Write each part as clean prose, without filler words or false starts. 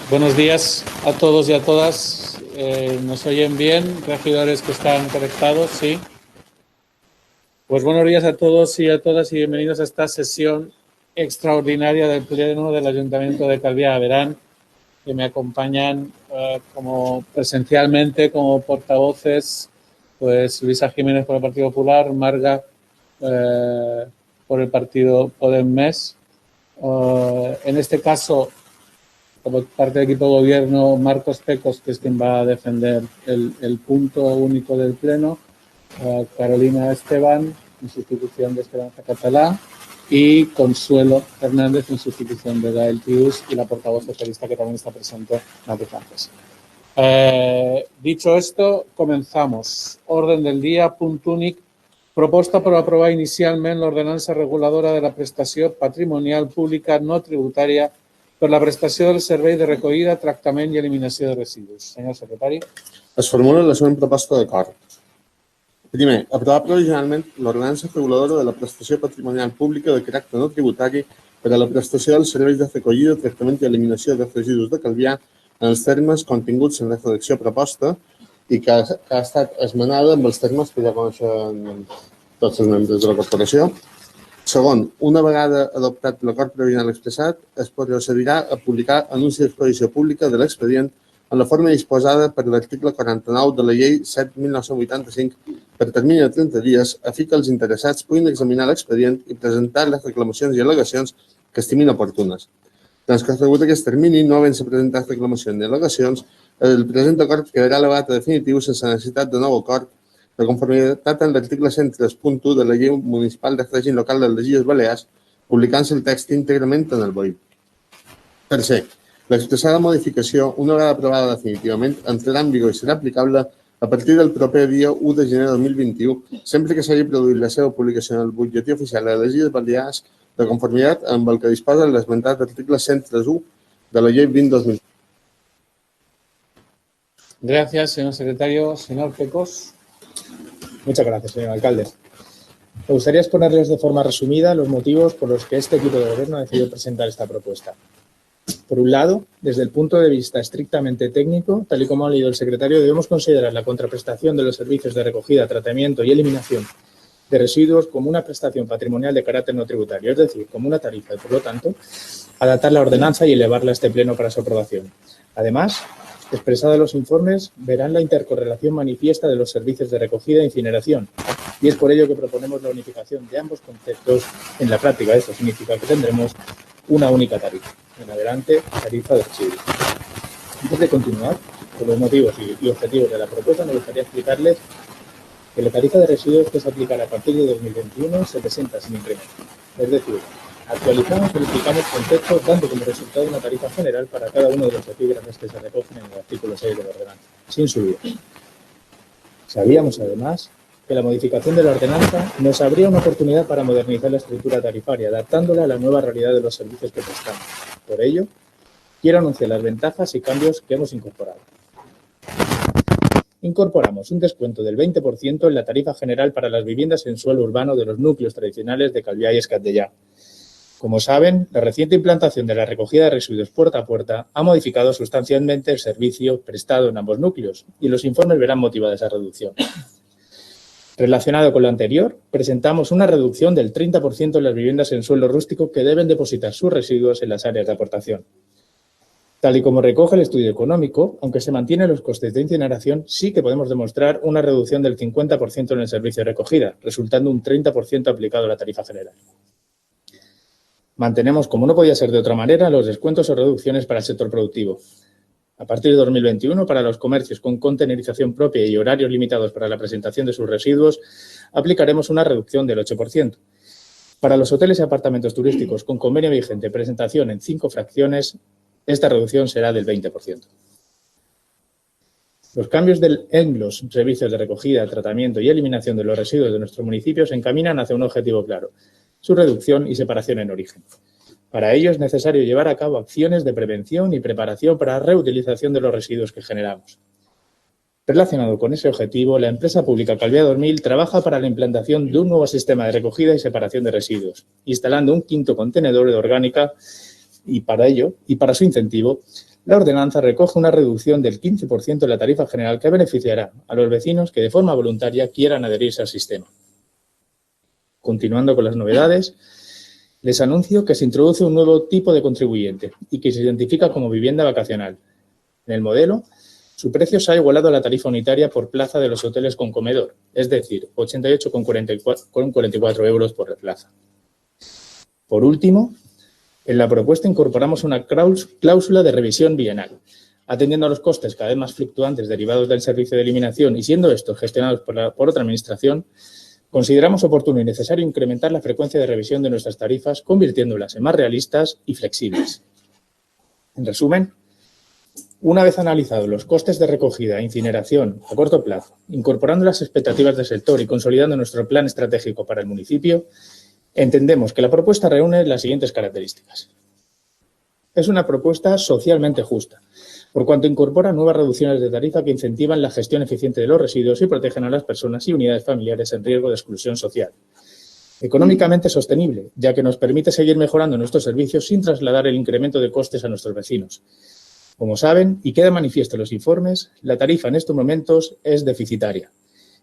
Buenos días a todos y a todas. ¿Nos oyen bien? Regidores que están conectados, ¿sí? Pues buenos días a todos y a todas y bienvenidos a esta sesión extraordinaria del Pleno del Ayuntamiento de Calviá. Verán que me acompañan como presencialmente, como portavoces, pues Luisa Jiménez por el Partido Popular, Marga por el Partido Podem-Més. En este caso, como parte del equipo de gobierno, Marcos Pecos, que es quien va a defender el punto único del Pleno, Carolina Esteban, en sustitución de Esperanza Catalá, y Consuelo Fernández, en sustitución de Gael Tius, y la portavoz socialista que también está presente, Nati Frances. Dicho esto, comenzamos. Orden del dia, punt únic, proposta per aprovar inicialment l'ordenança reguladora de la prestació patrimonial pública no tributària per la prestació del servei de recollida, tractament i eliminació de residus. Senyor secretari. Es formula la següent proposta d'acord. Primer, aprovar provisionalment l'ordenança reguladora de la prestació patrimonial pública de caràcter no tributari per a la prestació dels serveis de recollida, tractament i eliminació de residus de Calvià en els termes continguts en la redacció proposta i que ha estat esmenada amb els termes que ja coneixen tots els membres de la corporació. Segon, una vegada adoptat l'acord provisional expressat, es procedirà a publicar anunci d'exposició pública de l'expedient en la forma disposada per l'article 49 de la llei 7.1985 per termini de 30 dies, a fi que els interessats puguin examinar l'expedient i presentar les reclamacions i al·legacions que estimin oportunes. Transcorregut aquest termini, no havent-se presentat reclamacions ni al·legacions, el present acord quedarà elevat a definitiu sense necessitat de nou acord de conformitat amb l'article 103.1 de la Llei Municipal de Règim Local de les Illes Balears, publicant-se el text íntegrament en el BOI. Tercer, l'expressada modificació, una vegada aprovada definitivament, entrarà en vigor i serà aplicable a partir del proper dia 1 de gener de 2021, sempre que s'hagi produït la seva publicació en el butlletí oficial de les Illes Balears de conformitat amb el que disposa l'esmentat article 103.1 de la Llei 20.2000. Gracias, señor secretario. Señor Pecos. Muchas gracias, señor alcalde. Me gustaría exponerles de forma resumida los motivos por los que este equipo de gobierno ha decidido presentar esta propuesta. Por un lado, desde el punto de vista estrictamente técnico, tal y como ha leído el secretario, debemos considerar la contraprestación de los servicios de recogida, tratamiento y eliminación de residuos como una prestación patrimonial de carácter no tributario, es decir, como una tarifa y, por lo tanto, adaptar la ordenanza y elevarla a este pleno para su aprobación. Además, expresada en los informes, verán la intercorrelación manifiesta de los servicios de recogida e incineración, y es por ello que proponemos la unificación de ambos conceptos. En la práctica, esto significa que tendremos una única tarifa. En adelante, tarifa de residuos. Antes de continuar con los motivos y objetivos de la propuesta, me gustaría explicarles que la tarifa de residuos que se aplicará a partir de 2021 se presenta sin incremento. Es decir, actualizamos y unificamos conceptos dando como resultado una tarifa general para cada uno de los epígrafes que se recogen en el artículo 6 de la ordenanza, sin subir. Sabíamos, además, que la modificación de la ordenanza nos abría una oportunidad para modernizar la estructura tarifaria, adaptándola a la nueva realidad de los servicios que prestamos. Por ello, quiero anunciar las ventajas y cambios que hemos incorporado. Incorporamos un descuento del 20% en la tarifa general para las viviendas en suelo urbano de los núcleos tradicionales de Calvià y Escatellà. Como saben, la reciente implantación de la recogida de residuos puerta a puerta ha modificado sustancialmente el servicio prestado en ambos núcleos y los informes verán motivada esa reducción. Relacionado con lo anterior, presentamos una reducción del 30% en las viviendas en suelo rústico que deben depositar sus residuos en las áreas de aportación. Tal y como recoge el estudio económico, aunque se mantienen los costes de incineración, sí que podemos demostrar una reducción del 50% en el servicio de recogida, resultando un 30% aplicado a la tarifa general. Mantenemos, como no podía ser de otra manera, los descuentos o reducciones para el sector productivo. A partir de 2021, para los comercios con contenerización propia y horarios limitados para la presentación de sus residuos, aplicaremos una reducción del 8%. Para los hoteles y apartamentos turísticos con convenio vigente presentación en 5 fracciones, esta reducción será del 20%. Los cambios en los servicios de recogida, tratamiento y eliminación de los residuos de nuestro municipio se encaminan hacia un objetivo claro: su reducción y separación en origen. Para ello es necesario llevar a cabo acciones de prevención y preparación para la reutilización de los residuos que generamos. Relacionado con ese objetivo, la empresa pública Calvià 2000 trabaja para la implantación de un nuevo sistema de recogida y separación de residuos, instalando un 5.º contenedor de orgánica y para ello, y para su incentivo, la ordenanza recoge una reducción del 15% de la tarifa general que beneficiará a los vecinos que de forma voluntaria quieran adherirse al sistema. Continuando con las novedades, les anuncio que se introduce un nuevo tipo de contribuyente y que se identifica como vivienda vacacional. En el modelo, su precio se ha igualado a la tarifa unitaria por plaza de los hoteles con comedor, es decir, 88,44 euros por plaza. Por último, en la propuesta incorporamos una cláusula de revisión bienal. Atendiendo a los costes cada vez más fluctuantes derivados del servicio de eliminación y siendo estos gestionados por otra administración, consideramos oportuno y necesario incrementar la frecuencia de revisión de nuestras tarifas, convirtiéndolas en más realistas y flexibles. En resumen, una vez analizados los costes de recogida e incineración a corto plazo, incorporando las expectativas del sector y consolidando nuestro plan estratégico para el municipio, entendemos que la propuesta reúne las siguientes características. Es una propuesta socialmente justa, por cuanto incorpora nuevas reducciones de tarifa que incentivan la gestión eficiente de los residuos y protegen a las personas y unidades familiares en riesgo de exclusión social. Económicamente sostenible, ya que nos permite seguir mejorando nuestros servicios sin trasladar el incremento de costes a nuestros vecinos. Como saben, y queda manifiesto en los informes, la tarifa en estos momentos es deficitaria.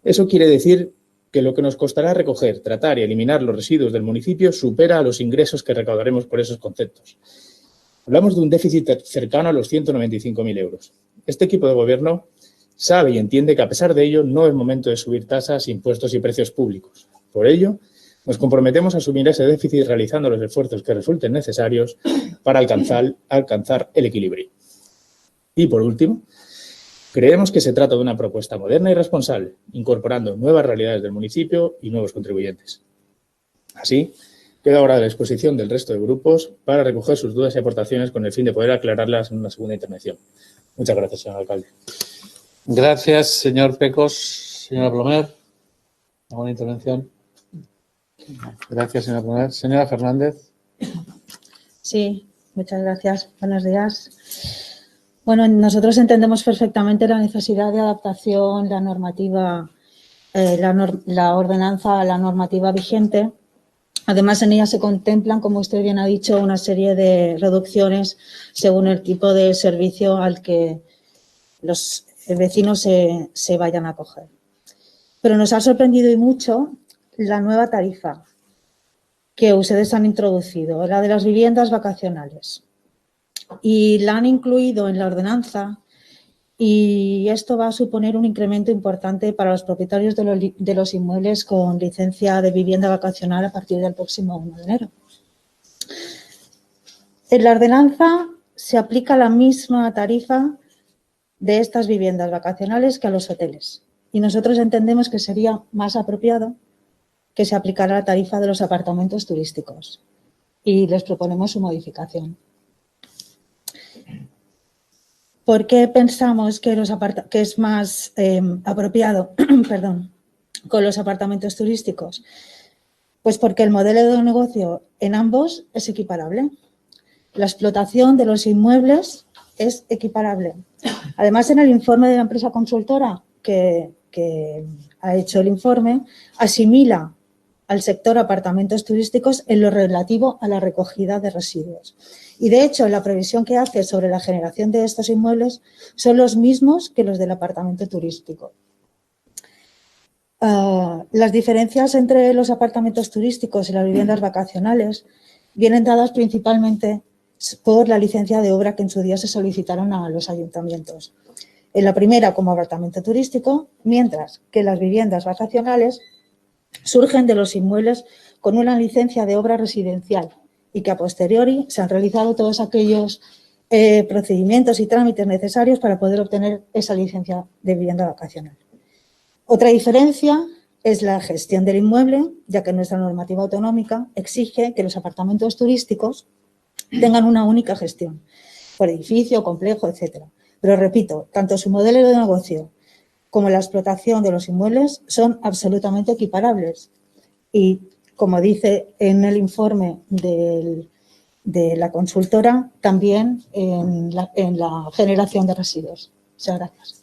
Eso quiere decir que lo que nos costará recoger, tratar y eliminar los residuos del municipio supera a los ingresos que recaudaremos por esos conceptos. Hablamos de un déficit cercano a los 195.000 euros. Este equipo de gobierno sabe y entiende que a pesar de ello no es momento de subir tasas, impuestos y precios públicos. Por ello, nos comprometemos a asumir ese déficit realizando los esfuerzos que resulten necesarios para alcanzar el equilibrio. Y por último, creemos que se trata de una propuesta moderna y responsable, incorporando nuevas realidades del municipio y nuevos contribuyentes. Así, queda ahora a la disposición del resto de grupos para recoger sus dudas y aportaciones con el fin de poder aclararlas en una segunda intervención. Muchas gracias, señor alcalde. Gracias, señor Pecos. Señora Plomer, ¿alguna intervención? Gracias, señora Plomer. Señora Fernández. Sí, muchas gracias. Buenos días. Bueno, nosotros entendemos perfectamente la necesidad de adaptación, la normativa, la ordenanza a la normativa vigente. Además, en ella se contemplan, como usted bien ha dicho, una serie de reducciones según el tipo de servicio al que los vecinos se vayan a acoger. Pero nos ha sorprendido y mucho la nueva tarifa que ustedes han introducido, la de las viviendas vacacionales. Y la han incluido en la ordenanza y esto va a suponer un incremento importante para los propietarios de los inmuebles con licencia de vivienda vacacional a partir del próximo 1 de enero. En la ordenanza se aplica la misma tarifa de estas viviendas vacacionales que a los hoteles y nosotros entendemos que sería más apropiado que se aplicara la tarifa de los apartamentos turísticos y les proponemos su modificación. ¿Por qué pensamos que es más apropiado con los apartamentos turísticos? Pues porque el modelo de negocio en ambos es equiparable. La explotación de los inmuebles es equiparable. Además, en el informe de la empresa consultora que ha hecho el informe, asimila al sector apartamentos turísticos en lo relativo a la recogida de residuos. Y, de hecho, la previsión que hace sobre la generación de estos inmuebles son los mismos que los del apartamento turístico. Las diferencias entre los apartamentos turísticos y las viviendas vacacionales vienen dadas principalmente por la licencia de obra que en su día se solicitaron a los ayuntamientos. En la primera como apartamento turístico, mientras que las viviendas vacacionales surgen de los inmuebles con una licencia de obra residencial y que a posteriori se han realizado todos aquellos procedimientos y trámites necesarios para poder obtener esa licencia de vivienda vacacional. Otra diferencia es la gestión del inmueble, ya que nuestra normativa autonómica exige que los apartamentos turísticos tengan una única gestión, por edificio, complejo, etc. Pero repito, tanto su modelo de negocio como la explotación de los inmuebles son absolutamente equiparables. Y, como dice en el informe de la consultora, también en la generación de residuos. Muchas gracias.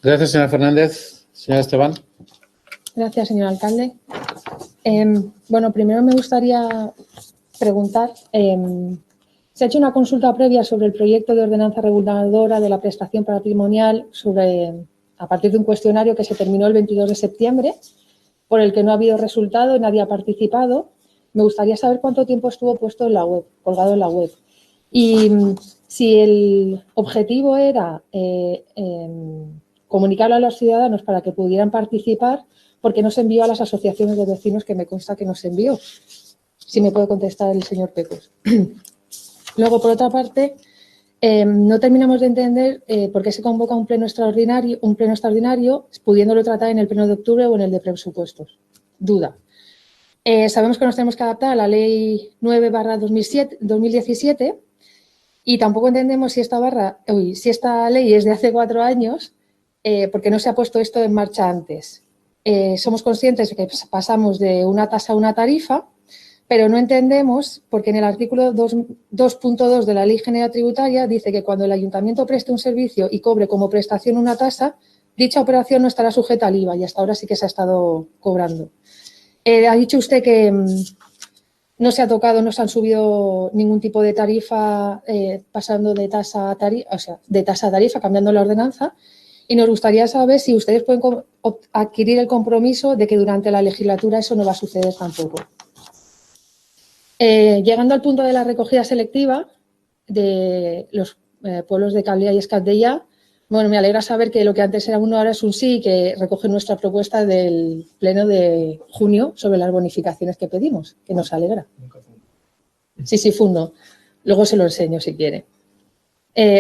Gracias, señora Fernández. Señora Esteban. Gracias, señor alcalde. Bueno, primero me gustaría preguntar Se ha hecho una consulta previa sobre el proyecto de ordenanza reguladora de la prestación patrimonial a partir de un cuestionario que se terminó el 22 de septiembre, por el que no ha habido resultado y nadie ha participado. Me gustaría saber cuánto tiempo estuvo puesto en la web, colgado en la web. Y si el objetivo era comunicarlo a los ciudadanos para que pudieran participar, porque no se envió a las asociaciones de vecinos, que me consta que no se envió. Si me puede contestar el señor Pecos. Luego, por otra parte, no terminamos de entender por qué se convoca un pleno extraordinario, pudiéndolo tratar en el pleno de octubre o en el de presupuestos. Duda. Sabemos que nos tenemos que adaptar a la Ley 9/2017 y tampoco entendemos si esta ley es de hace 4 años, porque no se ha puesto esto en marcha antes. Somos conscientes de que pasamos de una tasa a una tarifa, pero no entendemos porque en el artículo 2.2 de la Ley General Tributaria dice que cuando el ayuntamiento preste un servicio y cobre como prestación una tasa, dicha operación no estará sujeta al IVA y hasta ahora sí que se ha estado cobrando. Ha dicho usted que no se ha tocado, no se han subido ningún tipo de tarifa pasando de tasa a tarifa, cambiando la ordenanza. Y nos gustaría saber si ustedes pueden adquirir el compromiso de que durante la legislatura eso no va a suceder tampoco. Llegando al punto de la recogida selectiva de los pueblos de Calviá y Escaldellá, bueno, me alegra saber que lo que antes era un no ahora es un sí y que recoge nuestra propuesta del pleno de junio sobre las bonificaciones que pedimos, que nos alegra. Sí, fundo. Luego se lo enseño si quiere.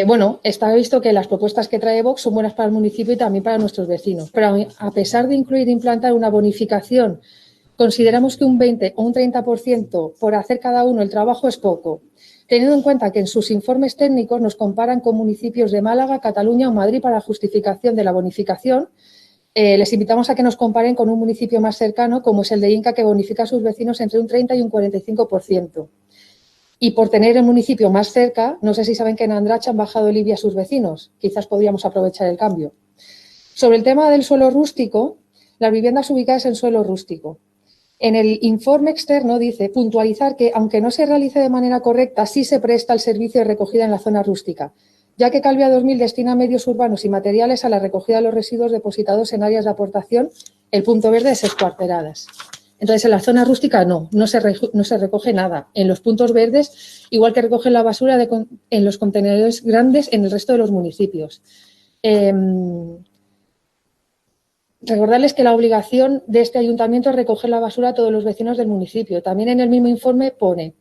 Bueno, está visto que las propuestas que trae Vox son buenas para el municipio y también para nuestros vecinos, pero a pesar de incluir e implantar una bonificación, consideramos que un 20 o un 30% por hacer cada uno el trabajo es poco, teniendo en cuenta que en sus informes técnicos nos comparan con municipios de Málaga, Cataluña o Madrid para justificación de la bonificación. Les invitamos a que nos comparen con un municipio más cercano, como es el de Inca, que bonifica a sus vecinos entre un 30 y un 45%. Y por tener el municipio más cerca, no sé si saben que en Andratx han bajado el IBI a sus vecinos. Quizás podríamos aprovechar el cambio. Sobre el tema del suelo rústico, las viviendas ubicadas en suelo rústico. En el informe externo dice puntualizar que, aunque no se realice de manera correcta, sí se presta el servicio de recogida en la zona rústica, ya que Calviá 2000 destina medios urbanos y materiales a la recogida de los residuos depositados en áreas de aportación, el punto verde es Escuarteradas. Entonces, en la zona rústica no se recoge nada. En los puntos verdes, igual que recogen la basura en los contenedores grandes en el resto de los municipios. Recordarles que la obligación de este ayuntamiento es recoger la basura a todos los vecinos del municipio. También en el mismo informe pone,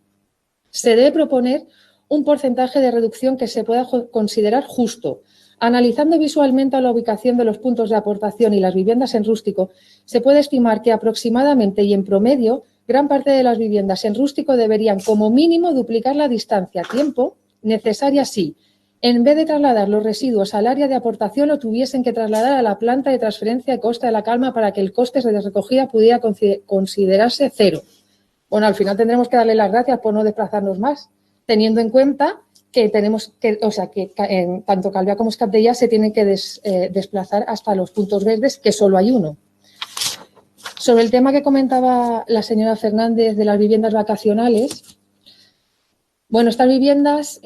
se debe proponer un porcentaje de reducción que se pueda considerar justo. Analizando visualmente la ubicación de los puntos de aportación y las viviendas en rústico, se puede estimar que aproximadamente y en promedio, gran parte de las viviendas en rústico deberían como mínimo duplicar la distancia, tiempo, necesaria si, en vez de trasladar los residuos al área de aportación, lo tuviesen que trasladar a la planta de transferencia de Costa de la Calma para que el coste de recogida pudiera considerarse cero. Bueno, al final tendremos que darle las gracias por no desplazarnos más, teniendo en cuenta que tanto Calviá como Escaldellá se tienen que desplazar hasta los puntos verdes, que solo hay uno. Sobre el tema que comentaba la señora Fernández de las viviendas vacacionales, bueno, estas viviendas,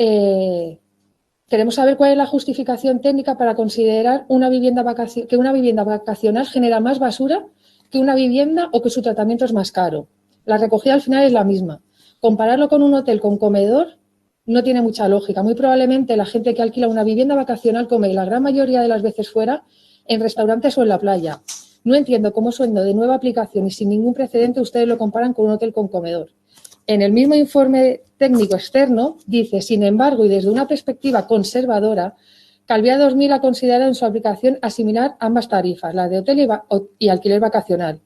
queremos saber cuál es la justificación técnica para considerar que una vivienda vacacional genera más basura que una vivienda o que su tratamiento es más caro. La recogida al final es la misma. Compararlo con un hotel con comedor no tiene mucha lógica. Muy probablemente la gente que alquila una vivienda vacacional come la gran mayoría de las veces fuera, en restaurantes o en la playa. No entiendo cómo, siendo de nueva aplicación y sin ningún precedente, ustedes lo comparan con un hotel con comedor. En el mismo informe técnico externo dice, sin embargo, y desde una perspectiva conservadora, Calviá 2000 ha considerado en su aplicación asimilar ambas tarifas, la de hotel y alquiler vacacional.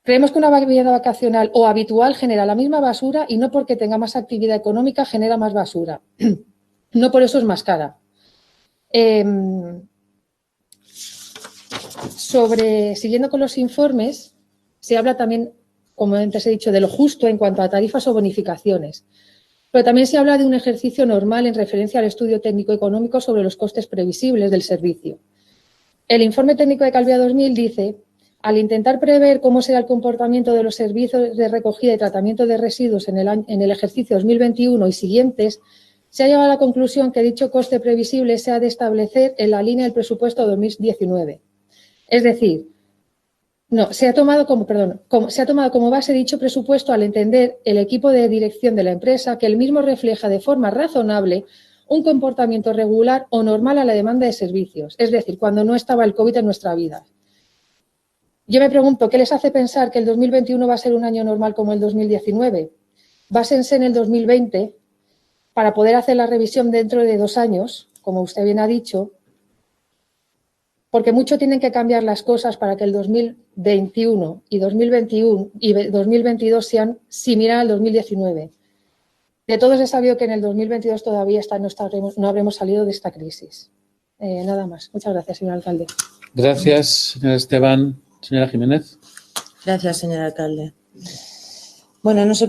Creemos que una vivienda vacacional o habitual genera la misma basura y no porque tenga más actividad económica genera más basura. No por eso es más cara. Siguiendo con los informes, se habla también, como antes he dicho, de lo justo en cuanto a tarifas o bonificaciones. Pero también se habla de un ejercicio normal en referencia al estudio técnico económico sobre los costes previsibles del servicio. El informe técnico de Calviá 2000 dice Al intentar prever cómo será el comportamiento de los servicios de recogida y tratamiento de residuos en el ejercicio 2021 y siguientes, se ha llegado a la conclusión que dicho coste previsible se ha de establecer en la línea del presupuesto 2019. Es decir, se ha tomado como base dicho presupuesto al entender el equipo de dirección de la empresa que el mismo refleja de forma razonable un comportamiento regular o normal a la demanda de servicios, es decir, cuando no estaba el COVID en nuestra vida. Yo me pregunto, ¿qué les hace pensar que el 2021 va a ser un año normal como el 2019? Básense en el 2020 para poder hacer la revisión dentro de 2 años, como usted bien ha dicho, porque mucho tienen que cambiar las cosas para que el 2021 y 2022 sean similares al 2019. De todos es sabido que en el 2022 todavía no habremos salido de esta crisis. Nada más. Muchas gracias, señor alcalde. Gracias, señor Esteban. Señora Jiménez. Gracias, señor alcalde. Bueno, nuestro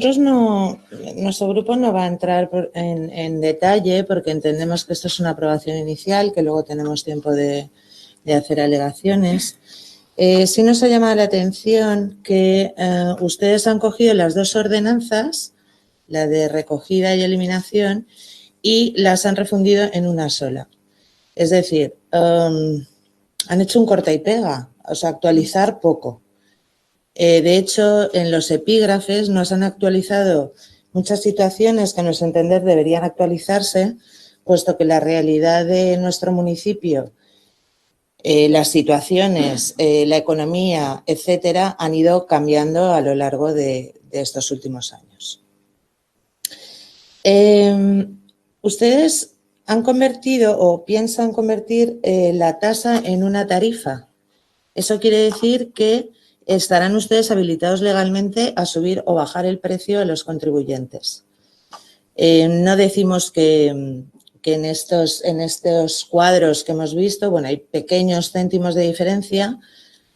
grupo no va a entrar en detalle porque entendemos que esto es una aprobación inicial, que luego tenemos tiempo de hacer alegaciones. Sí nos ha llamado la atención que ustedes han cogido las 2 ordenanzas, la de recogida y eliminación, y las han refundido en una sola. Es decir, han hecho un corta y pega, o sea, actualizar poco. De hecho, en los epígrafes nos han actualizado muchas situaciones que a nuestro entender deberían actualizarse, puesto que la realidad de nuestro municipio, las situaciones, la economía, etcétera, han ido cambiando a lo largo de estos últimos años. Ustedes han convertido o piensan convertir la tasa en una tarifa. Eso quiere decir que estarán ustedes habilitados legalmente a subir o bajar el precio a los contribuyentes. No decimos que en estos cuadros que hemos visto, bueno, hay pequeños céntimos de diferencia,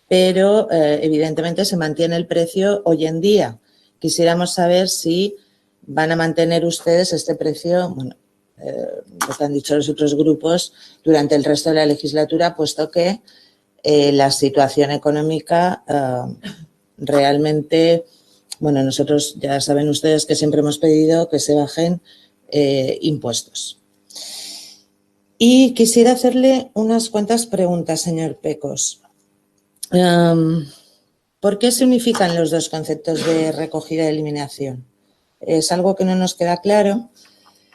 pero evidentemente se mantiene el precio hoy en día. Quisiéramos saber si van a mantener ustedes este precio, bueno, lo que han dicho los otros grupos, durante el resto de la legislatura, puesto que la situación económica realmente, bueno, nosotros ya saben ustedes que siempre hemos pedido que se bajen impuestos. Y quisiera hacerle unas cuantas preguntas, señor Pecos. ¿Por qué se unifican los 2 conceptos de recogida y eliminación? Es algo que no nos queda claro.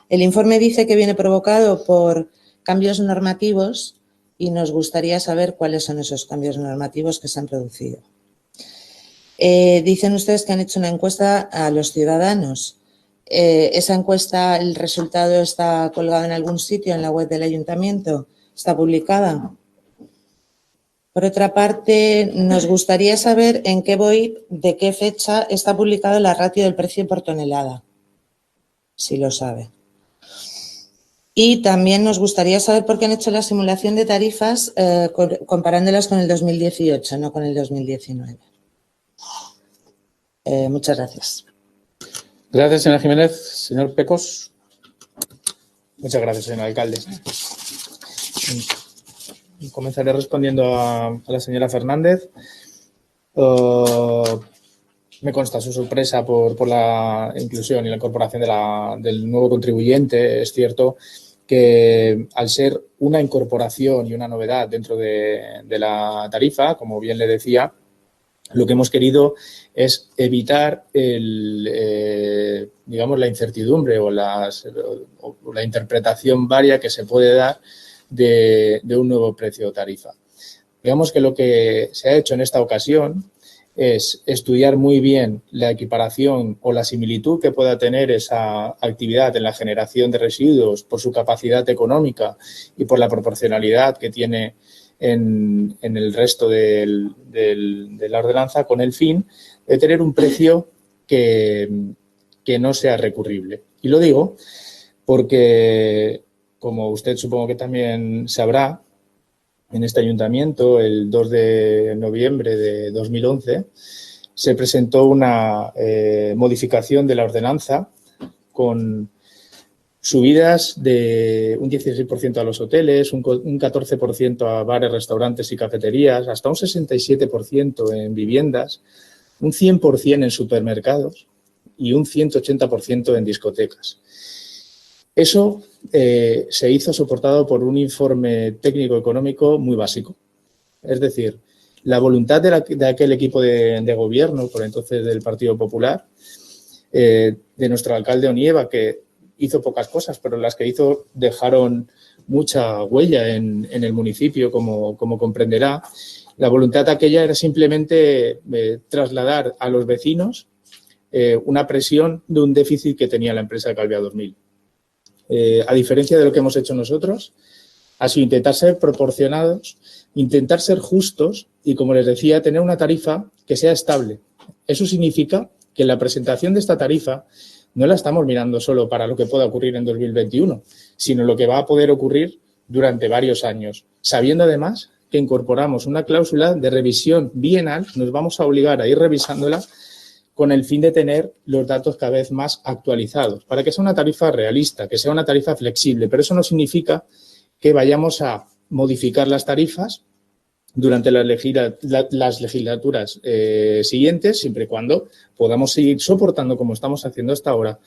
El informe dice que viene provocado por cambios normativos y nos gustaría saber cuáles son esos cambios normativos que se han producido. Dicen ustedes que han hecho una encuesta a los ciudadanos. Esa encuesta, el resultado está colgado en algún sitio en la web del ayuntamiento, está publicada. Por otra parte, nos gustaría saber en qué BOIP, de qué fecha está publicado la ratio del precio por tonelada, si lo sabe. Y también nos gustaría saber por qué han hecho la simulación de tarifas comparándolas con el 2018, no con el 2019. Muchas gracias. Gracias, señora Jiménez. Señor Pecos. Muchas gracias, señor alcalde. Comenzaré respondiendo a la señora Fernández. Me consta su sorpresa por la inclusión y la incorporación del nuevo contribuyente. Es cierto que al ser una incorporación y una novedad dentro de la tarifa, como bien le decía, lo que hemos querido es evitar digamos, la incertidumbre o la interpretación varia que se puede dar de un nuevo precio o tarifa. Digamos que lo que se ha hecho en esta ocasión es estudiar muy bien la equiparación o la similitud que pueda tener esa actividad en la generación de residuos por su capacidad económica y por la proporcionalidad que tiene en el resto de la ordenanza, con el fin de tener un precio que no sea recurrible. Y lo digo porque, como usted supongo que también sabrá, en este ayuntamiento, el 2 de noviembre de 2011, se presentó una modificación de la ordenanza con Subidas de un 16% a los hoteles, un 14% a bares, restaurantes y cafeterías, hasta un 67% en viviendas, un 100% en supermercados y un 180% en discotecas. Eso se hizo soportado por un informe técnico-económico muy básico. Es decir, la voluntad de aquel equipo de gobierno, por entonces del Partido Popular, de nuestro alcalde Onieva, que hizo pocas cosas, pero las que hizo dejaron mucha huella en el municipio, como comprenderá. La voluntad aquella era simplemente trasladar a los vecinos una presión de un déficit que tenía la empresa Calvia 2000. A diferencia de lo que hemos hecho nosotros, ha sido intentar ser proporcionados, intentar ser justos y, como les decía, tener una tarifa que sea estable. Eso significa que la presentación de esta tarifa no la estamos mirando solo para lo que pueda ocurrir en 2021, sino lo que va a poder ocurrir durante varios años, sabiendo además que incorporamos una cláusula de revisión bienal, nos vamos a obligar a ir revisándola con el fin de tener los datos cada vez más actualizados, para que sea una tarifa realista, que sea una tarifa flexible, pero eso no significa que vayamos a modificar las tarifas durante las legislaturas siguientes, siempre y cuando podamos seguir soportando, como estamos haciendo hasta ahora,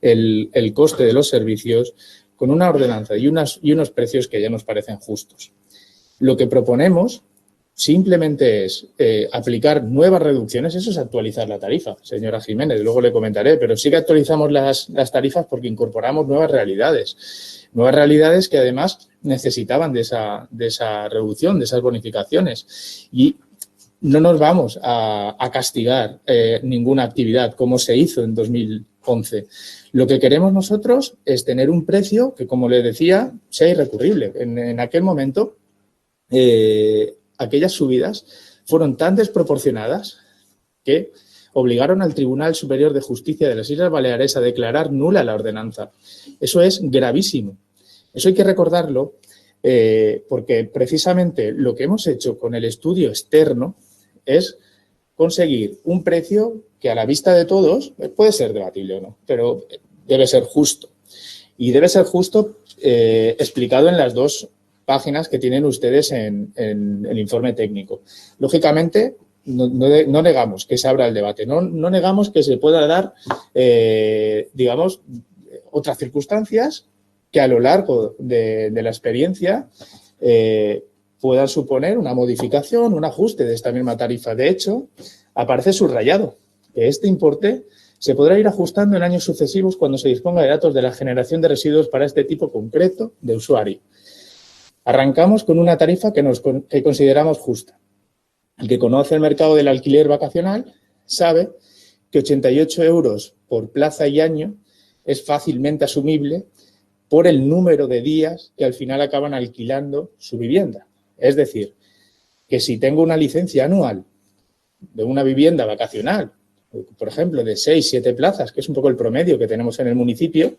el coste de los servicios con una ordenanza y unos precios que ya nos parecen justos. Lo que proponemos simplemente es aplicar nuevas reducciones, eso es actualizar la tarifa, señora Jiménez, luego le comentaré, pero sí que actualizamos las tarifas porque incorporamos nuevas realidades que además necesitaban de esa reducción, de esas bonificaciones. Y no nos vamos a castigar ninguna actividad como se hizo en 2011. Lo que queremos nosotros es tener un precio que, como le decía, sea irrecurrible. En aquel momento, aquellas subidas fueron tan desproporcionadas que obligaron al Tribunal Superior de Justicia de las Islas Baleares a declarar nula la ordenanza. Eso es gravísimo. Eso hay que recordarlo porque precisamente lo que hemos hecho con el estudio externo es conseguir un precio que a la vista de todos puede ser debatible o no, pero debe ser justo. Y debe ser justo explicado en las dos páginas que tienen ustedes en el informe técnico. Lógicamente, no negamos que se abra el debate, no negamos que se pueda dar, digamos, otras circunstancias que a lo largo de la experiencia puedan suponer una modificación, un ajuste de esta misma tarifa. De hecho, aparece subrayado que este importe se podrá ir ajustando en años sucesivos cuando se disponga de datos de la generación de residuos para este tipo concreto de usuario. Arrancamos con una tarifa que consideramos justa. El que conoce el mercado del alquiler vacacional sabe que 88 euros por plaza y año es fácilmente asumible por el número de días que al final acaban alquilando su vivienda. Es decir, que si tengo una licencia anual de una vivienda vacacional, por ejemplo, de 6, 7 plazas, que es un poco el promedio que tenemos en el municipio,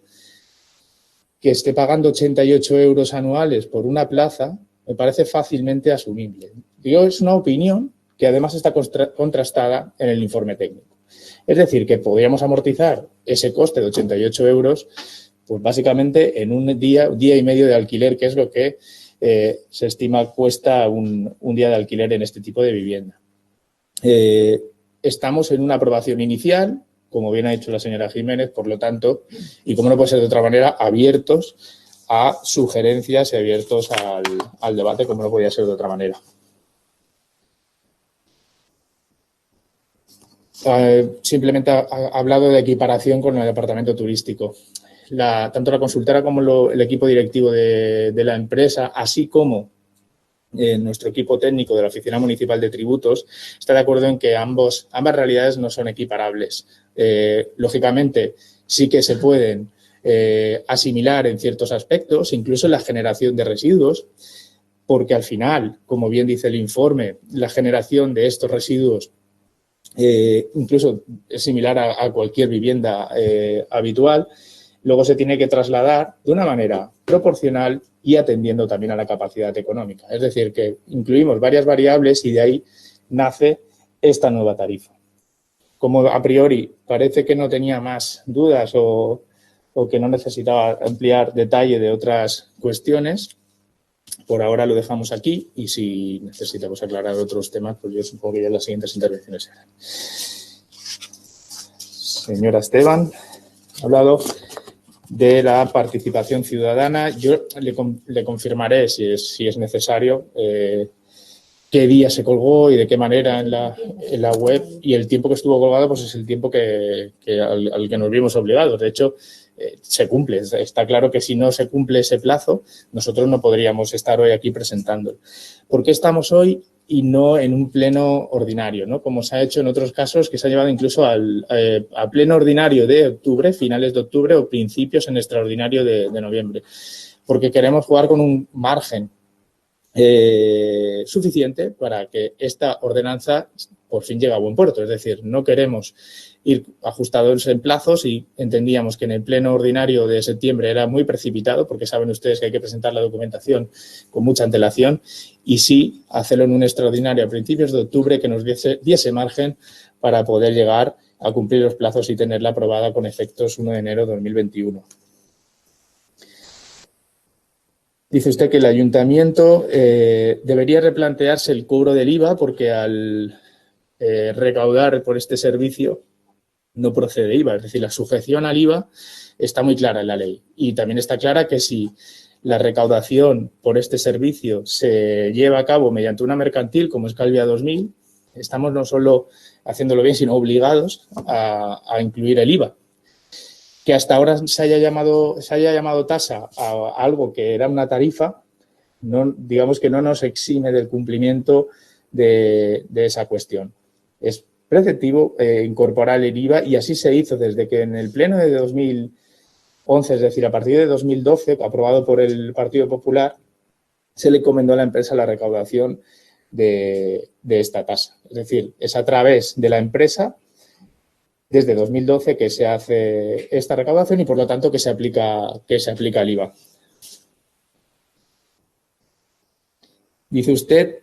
que esté pagando 88 euros anuales por una plaza, me parece fácilmente asumible. Digo, es una opinión que además está contrastada en el informe técnico. Es decir, que podríamos amortizar ese coste de 88 euros, pues básicamente en un día y medio de alquiler, que es lo que se estima cuesta un día de alquiler en este tipo de vivienda. Estamos en una aprobación inicial, como bien ha dicho la señora Jiménez, por lo tanto, y como no puede ser de otra manera, abiertos a sugerencias y abiertos al debate, como no podía ser de otra manera. Simplemente ha hablado de equiparación con el departamento turístico. Tanto la consultora como el equipo directivo de la empresa, así como nuestro equipo técnico de la Oficina Municipal de Tributos, está de acuerdo en que ambas realidades no son equiparables. Lógicamente, sí que se pueden asimilar en ciertos aspectos, incluso en la generación de residuos, porque al final, como bien dice el informe, la generación de estos residuos incluso es similar a cualquier vivienda habitual. Luego se tiene que trasladar de una manera proporcional y atendiendo también a la capacidad económica. Es decir, que incluimos varias variables y de ahí nace esta nueva tarifa. Como a priori parece que no tenía más dudas o o que no necesitaba ampliar detalle de otras cuestiones. Por ahora lo dejamos aquí y si necesitamos aclarar otros temas, pues yo supongo que ya las siguientes intervenciones serán. Señora Esteban, ha hablado de la participación ciudadana. Yo le confirmaré, si es necesario, qué día se colgó y de qué manera en la web, y el tiempo que estuvo colgado pues es el tiempo al que nos vimos obligados. De hecho, se cumple. Está claro que si no se cumple ese plazo, nosotros no podríamos estar hoy aquí presentándolo. ¿Por qué estamos hoy y no en un pleno ordinario, ¿no? Como se ha hecho en otros casos, que se ha llevado incluso a pleno ordinario de octubre, finales de octubre o principios en extraordinario de noviembre? Porque queremos jugar con un margen suficiente para que esta ordenanza por fin llegue a buen puerto. Es decir, no queremos ir ajustados en plazos y entendíamos que en el pleno ordinario de septiembre era muy precipitado, porque saben ustedes que hay que presentar la documentación con mucha antelación, y sí hacerlo en un extraordinario a principios de octubre que nos diese margen para poder llegar a cumplir los plazos y tenerla aprobada con efectos 1 de enero de 2021. Dice usted que el ayuntamiento debería replantearse el cobro del IVA porque al recaudar por este servicio no procede IVA. Es decir, la sujeción al IVA está muy clara en la ley. Y también está clara que si la recaudación por este servicio se lleva a cabo mediante una mercantil como es Calvia 2000, estamos no solo haciéndolo bien, sino obligados a incluir el IVA. Que hasta ahora se haya llamado tasa a algo que era una tarifa, no, digamos que no nos exime del cumplimiento de esa cuestión. Es preceptivo incorporar el IVA y así se hizo desde que en el pleno de 2011, es decir, a partir de 2012, aprobado por el Partido Popular, se le encomendó a la empresa la recaudación de esta tasa. Es decir, es a través de la empresa desde 2012 que se hace esta recaudación y, por lo tanto, que se aplica el IVA. Dice usted,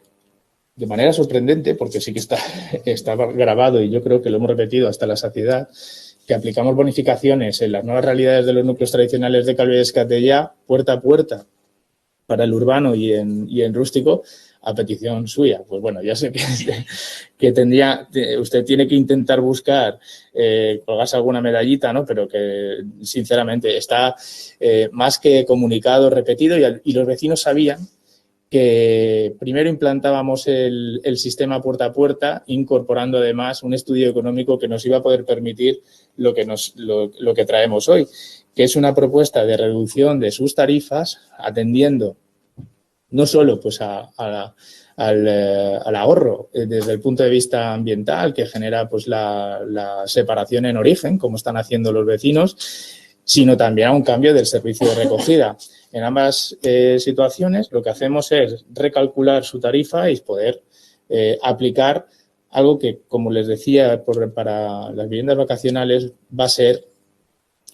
de manera sorprendente, porque sí que está grabado y yo creo que lo hemos repetido hasta la saciedad, que aplicamos bonificaciones en las nuevas realidades de los núcleos tradicionales de Calvia y Escatellà, puerta a puerta, para el urbano y en rústico, a petición suya. Pues bueno, ya sé que usted tiene que intentar buscar, colgarse alguna medallita, ¿no? Pero que, sinceramente, está más que comunicado, repetido, y los vecinos sabían que primero implantábamos el sistema puerta a puerta, incorporando además un estudio económico que nos iba a poder permitir lo que traemos hoy, que es una propuesta de reducción de sus tarifas, atendiendo no solo pues al ahorro desde el punto de vista ambiental, que genera pues la separación en origen, como están haciendo los vecinos, sino también a un cambio del servicio de recogida. En ambas situaciones lo que hacemos es recalcular su tarifa y poder aplicar algo que, como les decía, para las viviendas vacacionales va a ser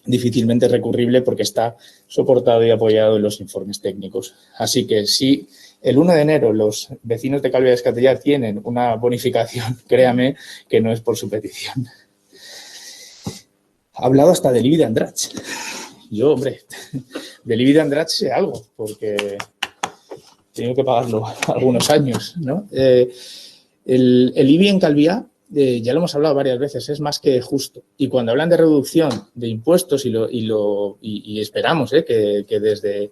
difícilmente recurrible porque está soportado y apoyado en los informes técnicos. Así que si el 1 de enero los vecinos de Calvia y Escatellà tienen una bonificación, créame que no es por su petición. Ha hablado hasta del IBI de Andratx. Yo, hombre, del IBI de Andratx sé algo, porque he tenido que pagarlo algunos años, ¿no? El IBI en Calvia, ya lo hemos hablado varias veces, es más que justo. Y cuando hablan de reducción de impuestos y esperamos que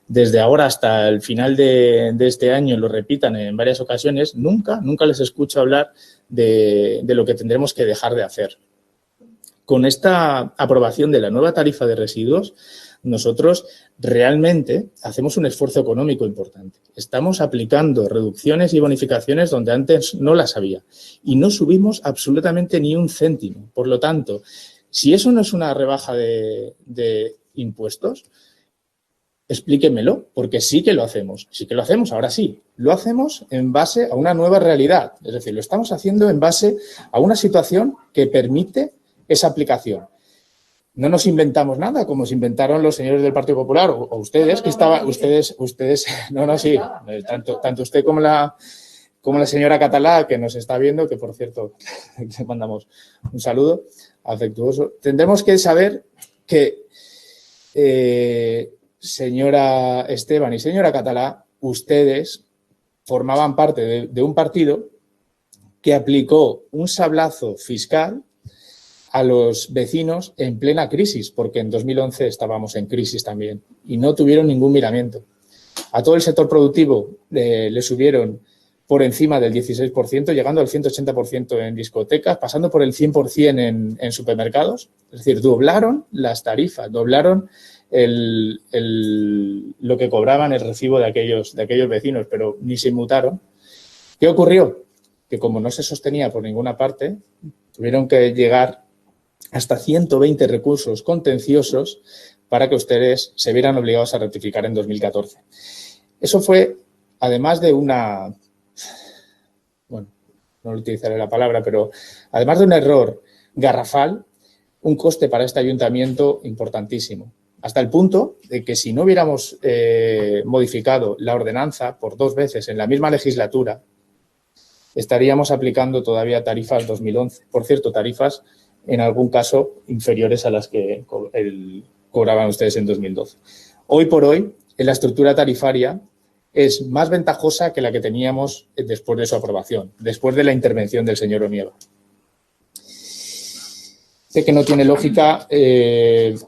desde ahora hasta el final de este año lo repitan en varias ocasiones, nunca les escucho hablar de lo que tendremos que dejar de hacer. Con esta aprobación de la nueva tarifa de residuos, nosotros realmente hacemos un esfuerzo económico importante. Estamos aplicando reducciones y bonificaciones donde antes no las había y no subimos absolutamente ni un céntimo. Por lo tanto, si eso no es una rebaja de impuestos, explíquemelo, porque sí que lo hacemos. Sí que lo hacemos, ahora sí. Lo hacemos en base a una nueva realidad. Es decir, lo estamos haciendo en base a una situación que permite esa aplicación. No nos inventamos nada, como se inventaron los señores del Partido Popular o ustedes, que estaban, ustedes, sí, tanto usted como la señora Catalá, que nos está viendo, que por cierto, le mandamos un saludo afectuoso. Tendremos que saber que señora Esteban y señora Catalá, ustedes formaban parte de un partido que aplicó un sablazo fiscal a los vecinos en plena crisis, porque en 2011 estábamos en crisis también y no tuvieron ningún miramiento. A todo el sector productivo le subieron por encima del 16%, llegando al 180% en discotecas, pasando por el 100% en supermercados. Es decir, doblaron las tarifas, doblaron lo que cobraban el recibo de aquellos vecinos, pero ni se inmutaron. ¿Qué ocurrió? Que como no se sostenía por ninguna parte, tuvieron que llegar hasta 120 recursos contenciosos para que ustedes se vieran obligados a rectificar en 2014. Eso fue, además de una, bueno, no utilizaré la palabra, pero además de un error garrafal, un coste para este ayuntamiento importantísimo. Hasta el punto de que si no hubiéramos modificado la ordenanza por 2 veces en la misma legislatura, estaríamos aplicando todavía tarifas 2011. Por cierto, tarifas en algún caso inferiores a las que cobraban ustedes en 2012. Hoy por hoy, en la estructura tarifaria es más ventajosa que la que teníamos después de su aprobación, después de la intervención del señor Onieva. Sé que no tiene lógica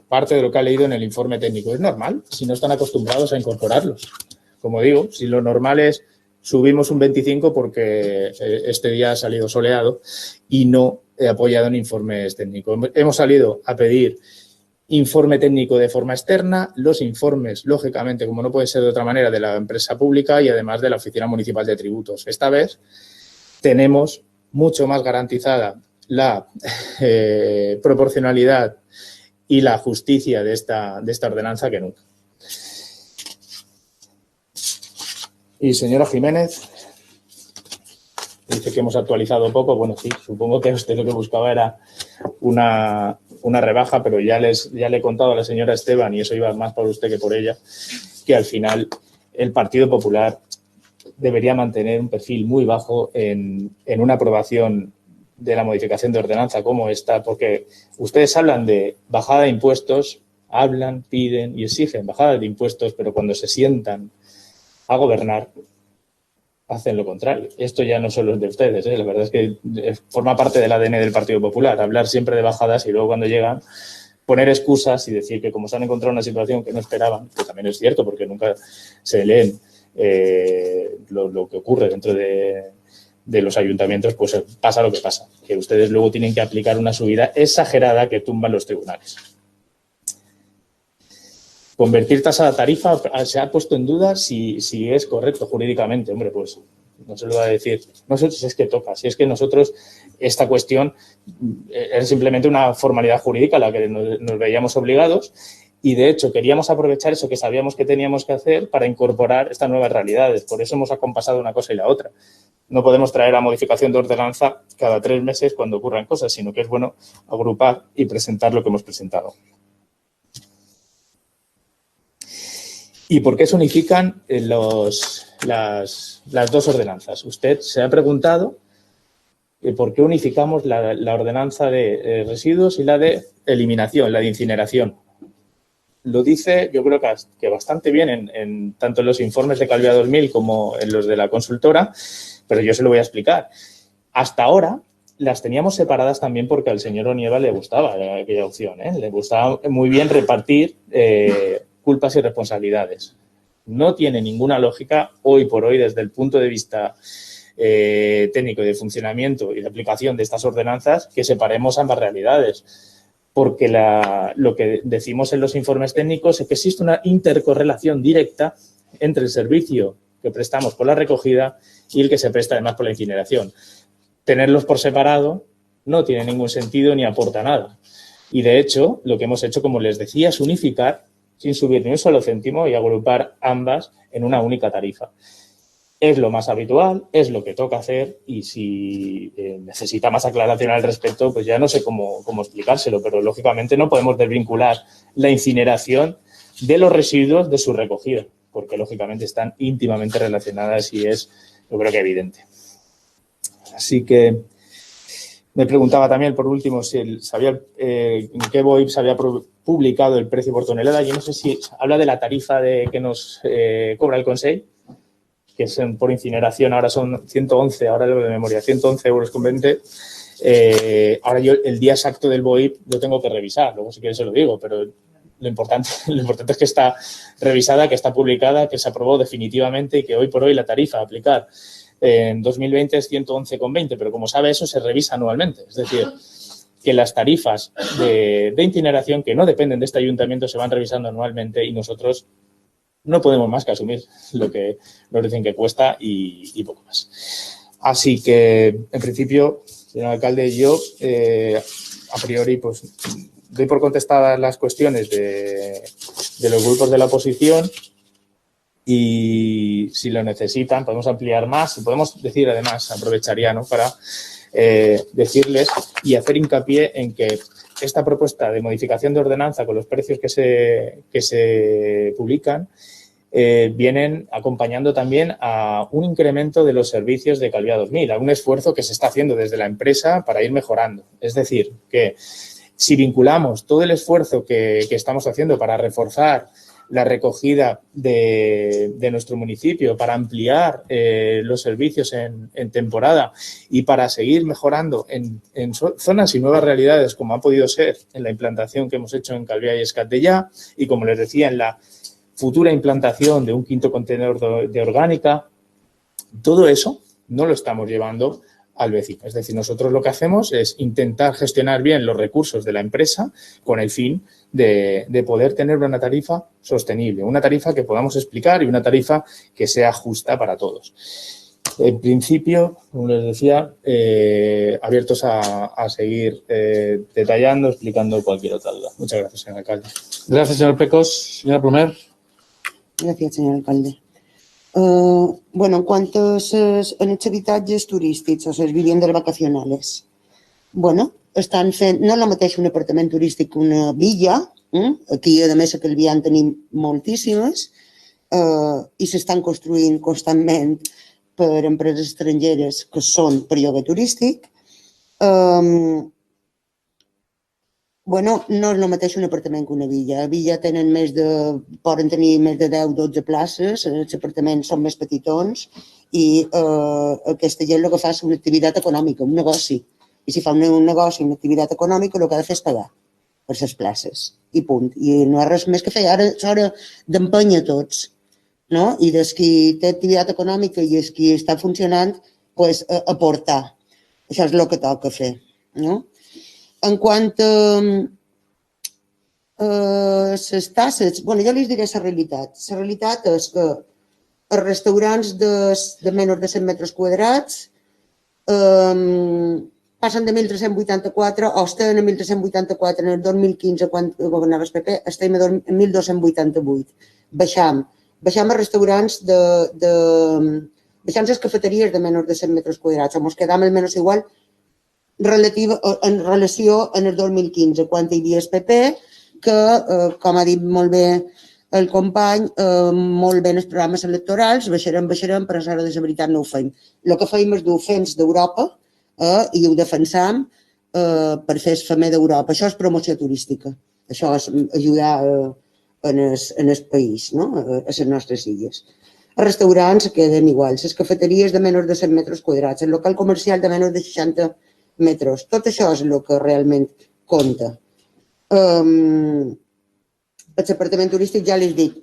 parte de lo que ha leído en el informe técnico. Es normal, si no están acostumbrados a incorporarlos. Como digo, si lo normal es subimos un 25 porque este día ha salido soleado y no he apoyado en informes técnicos. Hemos salido a pedir informe técnico de forma externa, los informes, lógicamente, como no puede ser de otra manera, de la empresa pública y además de la Oficina Municipal de Tributos. Esta vez tenemos mucho más garantizada la proporcionalidad y la justicia de esta ordenanza que nunca. Y señora Jiménez, dice que hemos actualizado poco. Bueno, sí, supongo que usted lo que buscaba era una rebaja, pero ya le he contado a la señora Esteban, y eso iba más por usted que por ella, que al final el Partido Popular debería mantener un perfil muy bajo en una aprobación de la modificación de ordenanza como esta, porque ustedes hablan de bajada de impuestos, hablan, piden y exigen bajada de impuestos, pero cuando se sientan a gobernar hacen lo contrario. Esto ya no solo es de ustedes, la verdad es que forma parte del ADN del Partido Popular, hablar siempre de bajadas y luego cuando llegan poner excusas y decir que como se han encontrado una situación que no esperaban, que también es cierto porque nunca se leen lo que ocurre dentro de los ayuntamientos, pues pasa lo que pasa, que ustedes luego tienen que aplicar una subida exagerada que tumban los tribunales. Convertir tasa a tarifa se ha puesto en duda si es correcto jurídicamente. Hombre, pues no se lo va a decir. Nosotros es que toca. Si es que nosotros esta cuestión es simplemente una formalidad jurídica a la que nos veíamos obligados y, de hecho, queríamos aprovechar eso que sabíamos que teníamos que hacer para incorporar estas nuevas realidades. Por eso hemos acompasado una cosa y la otra. No podemos traer a modificación de ordenanza cada 3 meses cuando ocurran cosas, sino que es bueno agrupar y presentar lo que hemos presentado. ¿Y por qué se unifican las 2 ordenanzas? Usted se ha preguntado por qué unificamos la ordenanza de residuos y la de eliminación, la de incineración. Lo dice, yo creo que bastante bien tanto en los informes de Calvia 2000 como en los de la consultora, pero yo se lo voy a explicar. Hasta ahora las teníamos separadas también porque al señor Onieva le gustaba aquella opción, le gustaba muy bien repartir culpas y responsabilidades. No tiene ninguna lógica hoy por hoy desde el punto de vista técnico y de funcionamiento y de aplicación de estas ordenanzas que separemos ambas realidades, porque lo que decimos en los informes técnicos es que existe una intercorrelación directa entre el servicio que prestamos por la recogida y el que se presta además por la incineración. Tenerlos por separado no tiene ningún sentido ni aporta nada. Y de hecho, lo que hemos hecho, como les decía, es unificar sin subir ni un solo céntimo y agrupar ambas en una única tarifa. Es lo más habitual, es lo que toca hacer y si necesita más aclaración al respecto, pues ya no sé cómo explicárselo, pero lógicamente no podemos desvincular la incineración de los residuos de su recogida, porque lógicamente están íntimamente relacionadas y es, yo creo que evidente. Así que Me preguntaba también, por último, si en qué BOIP se había publicado el precio por tonelada. Yo no sé si habla de la tarifa que nos cobra el Consell, que es por incineración, ahora son 111, ahora lo de memoria, 111,20 €. Ahora yo el día exacto del BOIP lo tengo que revisar, luego si quieres se lo digo, pero lo importante es que está revisada, que está publicada, que se aprobó definitivamente y que hoy por hoy la tarifa a aplicar en 2020 es 111,20, pero como sabe eso se revisa anualmente. Es decir, que las tarifas de incineración que no dependen de este ayuntamiento se van revisando anualmente y nosotros no podemos más que asumir lo que nos dicen que cuesta y poco más. Así que, en principio, señor alcalde, yo a priori pues doy por contestadas las cuestiones de los grupos de la oposición. Y si lo necesitan, podemos ampliar más. Y podemos decir, además, aprovecharía, ¿no?, para decirles y hacer hincapié en que esta propuesta de modificación de ordenanza con los precios que se publican vienen acompañando también a un incremento de los servicios de Calviá 2000, a un esfuerzo que se está haciendo desde la empresa para ir mejorando. Es decir, que si vinculamos todo el esfuerzo que estamos haciendo para reforzar la recogida de nuestro municipio, para ampliar los servicios en temporada y para seguir mejorando en zonas y nuevas realidades, como ha podido ser en la implantación que hemos hecho en Calviá y Escatellá y, como les decía, en la futura implantación de un 5º contenedor de orgánica, todo eso no lo estamos llevando al vecino. Es decir, nosotros lo que hacemos es intentar gestionar bien los recursos de la empresa con el fin de poder tener una tarifa sostenible, una tarifa que podamos explicar y una tarifa que sea justa para todos. En principio, como les decía, abiertos a seguir detallando, explicando cualquier otra duda. Muchas gracias, señor alcalde. Gracias, señor Pecos. Señora Plomer. Gràcies, senyor alcalde. En cuanto a los habitatges turístics o les viviendas vacacionales, estan fent, no és el mateix un apartament turístic que una villa, aquí a més a Calvià en tenim moltíssimes i s'estan construint constantment per empreses estrangeres que són per lloguer turístic. No és el mateix un apartament que una villa. A villa poden tenir més de 10-12 places, els apartaments són més petitons i aquesta gent el que fa és una activitat econòmica, un negoci. I si fa un negoci, una activitat econòmica, el que ha de fer és pagar per les places. I punt. I no hi ha res més que fer. Ara és hora d'empènyer tots. I des qui té activitat econòmica i és qui està funcionant, aportar. Això és el que toca fer. En quant a les tasses, jo els diré la realitat. La realitat és que els restaurants de menys de 100 metres quadrats passen de 1.384 o estaven a 1.384 en el 2015 quan governava el PP, estem a 1.288. Baixam a restaurants baixam les cafeteries de menys de 100 metres quadrats, o ens quedam almenys igual en relació en el 2015, quan hi havia el PP, que, com ha dit molt bé el company, molt bé en els programes electorals, baixarem, però ara de la veritat no ho fem. El que fem és dur fens d'Europa i ho defensam per fer el femer d'Europa. Això és promoció turística. Això és ajudar en el país, a les nostres illes. Els restaurants queden iguals, les cafeteries de menys de 100 metres quadrats, el local comercial de menys de 60 metres. Tot això és el que realment compta. El departament turístic, ja l'he dit,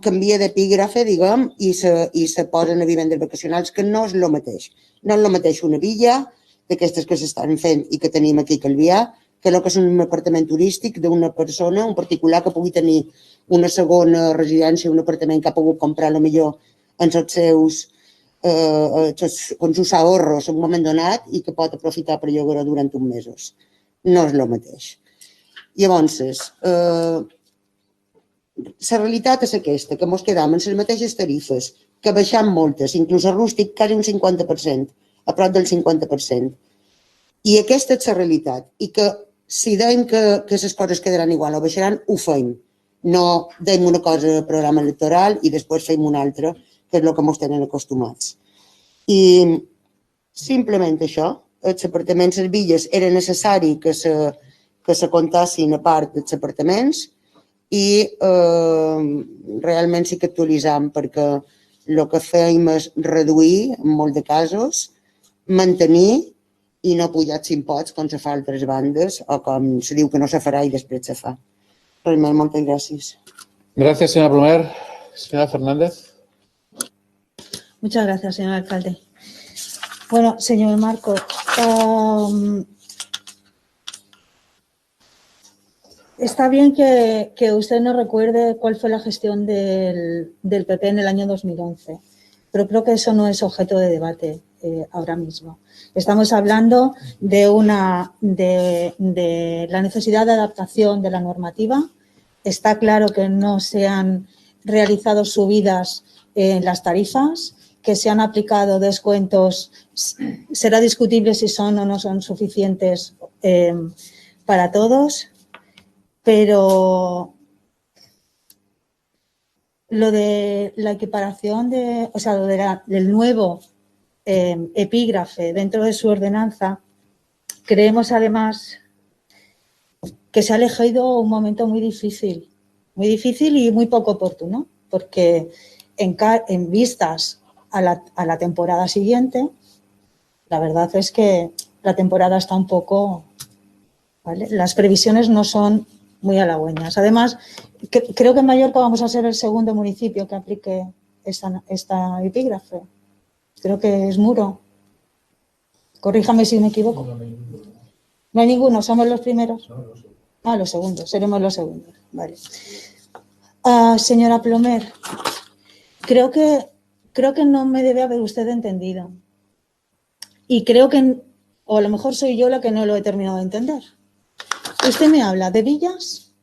canvia d'epígrafe, diguem, i se posen a vivendes vacacionals, que no és el mateix. No és el mateix una villa, d'aquestes que s'estan fent i que tenim aquí a Calvià, que el que és un apartament turístic d'una persona, un particular que pugui tenir una segona residència, un apartament que ha pogut comprar potser en els seus ahorros en un moment donat i que pot aprofitar per llogar-ho durant uns mesos. No és el mateix. Llavors, la realitat és aquesta, que ens quedam en les mateixes tarifes, que baixam moltes, inclús a rústic quasi un 50%, a prop del 50%. I aquesta és la realitat. I que si deim que les coses quedaran igual o baixaran, ho fem. No deim una cosa al programa electoral i després fem una altra, que és el que ens tenen acostumats. I Simplement això. Els apartaments, les villes, era necessari que se comptassin a part dels apartaments i realment sí que actualitzam, perquè el que fèiem és reduir, en molts de casos, mantenir i no pujar els imposts com se fa a altres bandes o com se diu que no se farà i després se fa. Realment, moltes gràcies. Gracias, señora Plomer. Señora Fernández. Muchas gracias, señor alcalde. Bueno, señor Marco, está bien que usted nos recuerde cuál fue la gestión del PP en el año 2011, pero creo que eso no es objeto de debate ahora mismo. Estamos hablando de la necesidad de adaptación de la normativa. Está claro que no se han realizado subidas en las tarifas, que se han aplicado descuentos. Será discutible si son o no son suficientes para todos, pero lo de la equiparación del nuevo epígrafe dentro de su ordenanza, creemos además que se ha elegido un momento muy difícil y muy poco oportuno, porque en vistas a la temporada siguiente, la verdad es que la temporada está un poco, ¿vale? Las previsiones no son muy halagüeñas. Además, creo que en Mallorca vamos a ser el segundo municipio que aplique esta epígrafe. Creo que es Muro. Corríjame si me equivoco. No hay ninguno, somos los primeros. Los segundos, seremos los segundos. Vale. Señora Plomer, creo que no me debe haber usted entendido. Y creo que, o a lo mejor soy yo la que no lo he terminado de entender. Usted me habla de villas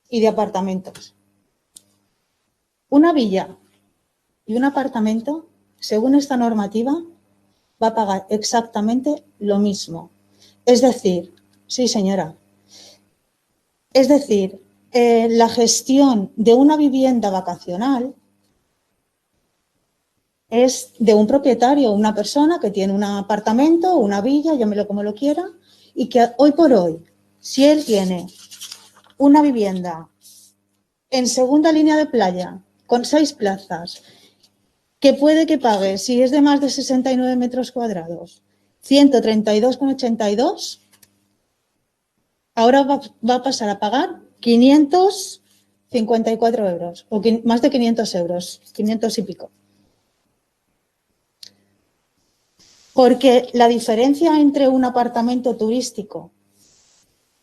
y de apartamentos. Una villa y un apartamento, según esta normativa, va a pagar exactamente lo mismo. Es decir, sí, señora. Es decir, la gestión de una vivienda vacacional es de un propietario, una persona que tiene un apartamento, una villa, llámelo como lo quiera, y que hoy por hoy, si él tiene una vivienda en segunda línea de playa, con 6 plazas, que puede que pague, si es de más de 69 metros cuadrados, 132,82, ahora va a pasar a pagar 554 euros, o más de 500 euros, 500 y pico. Porque la diferencia entre un apartamento turístico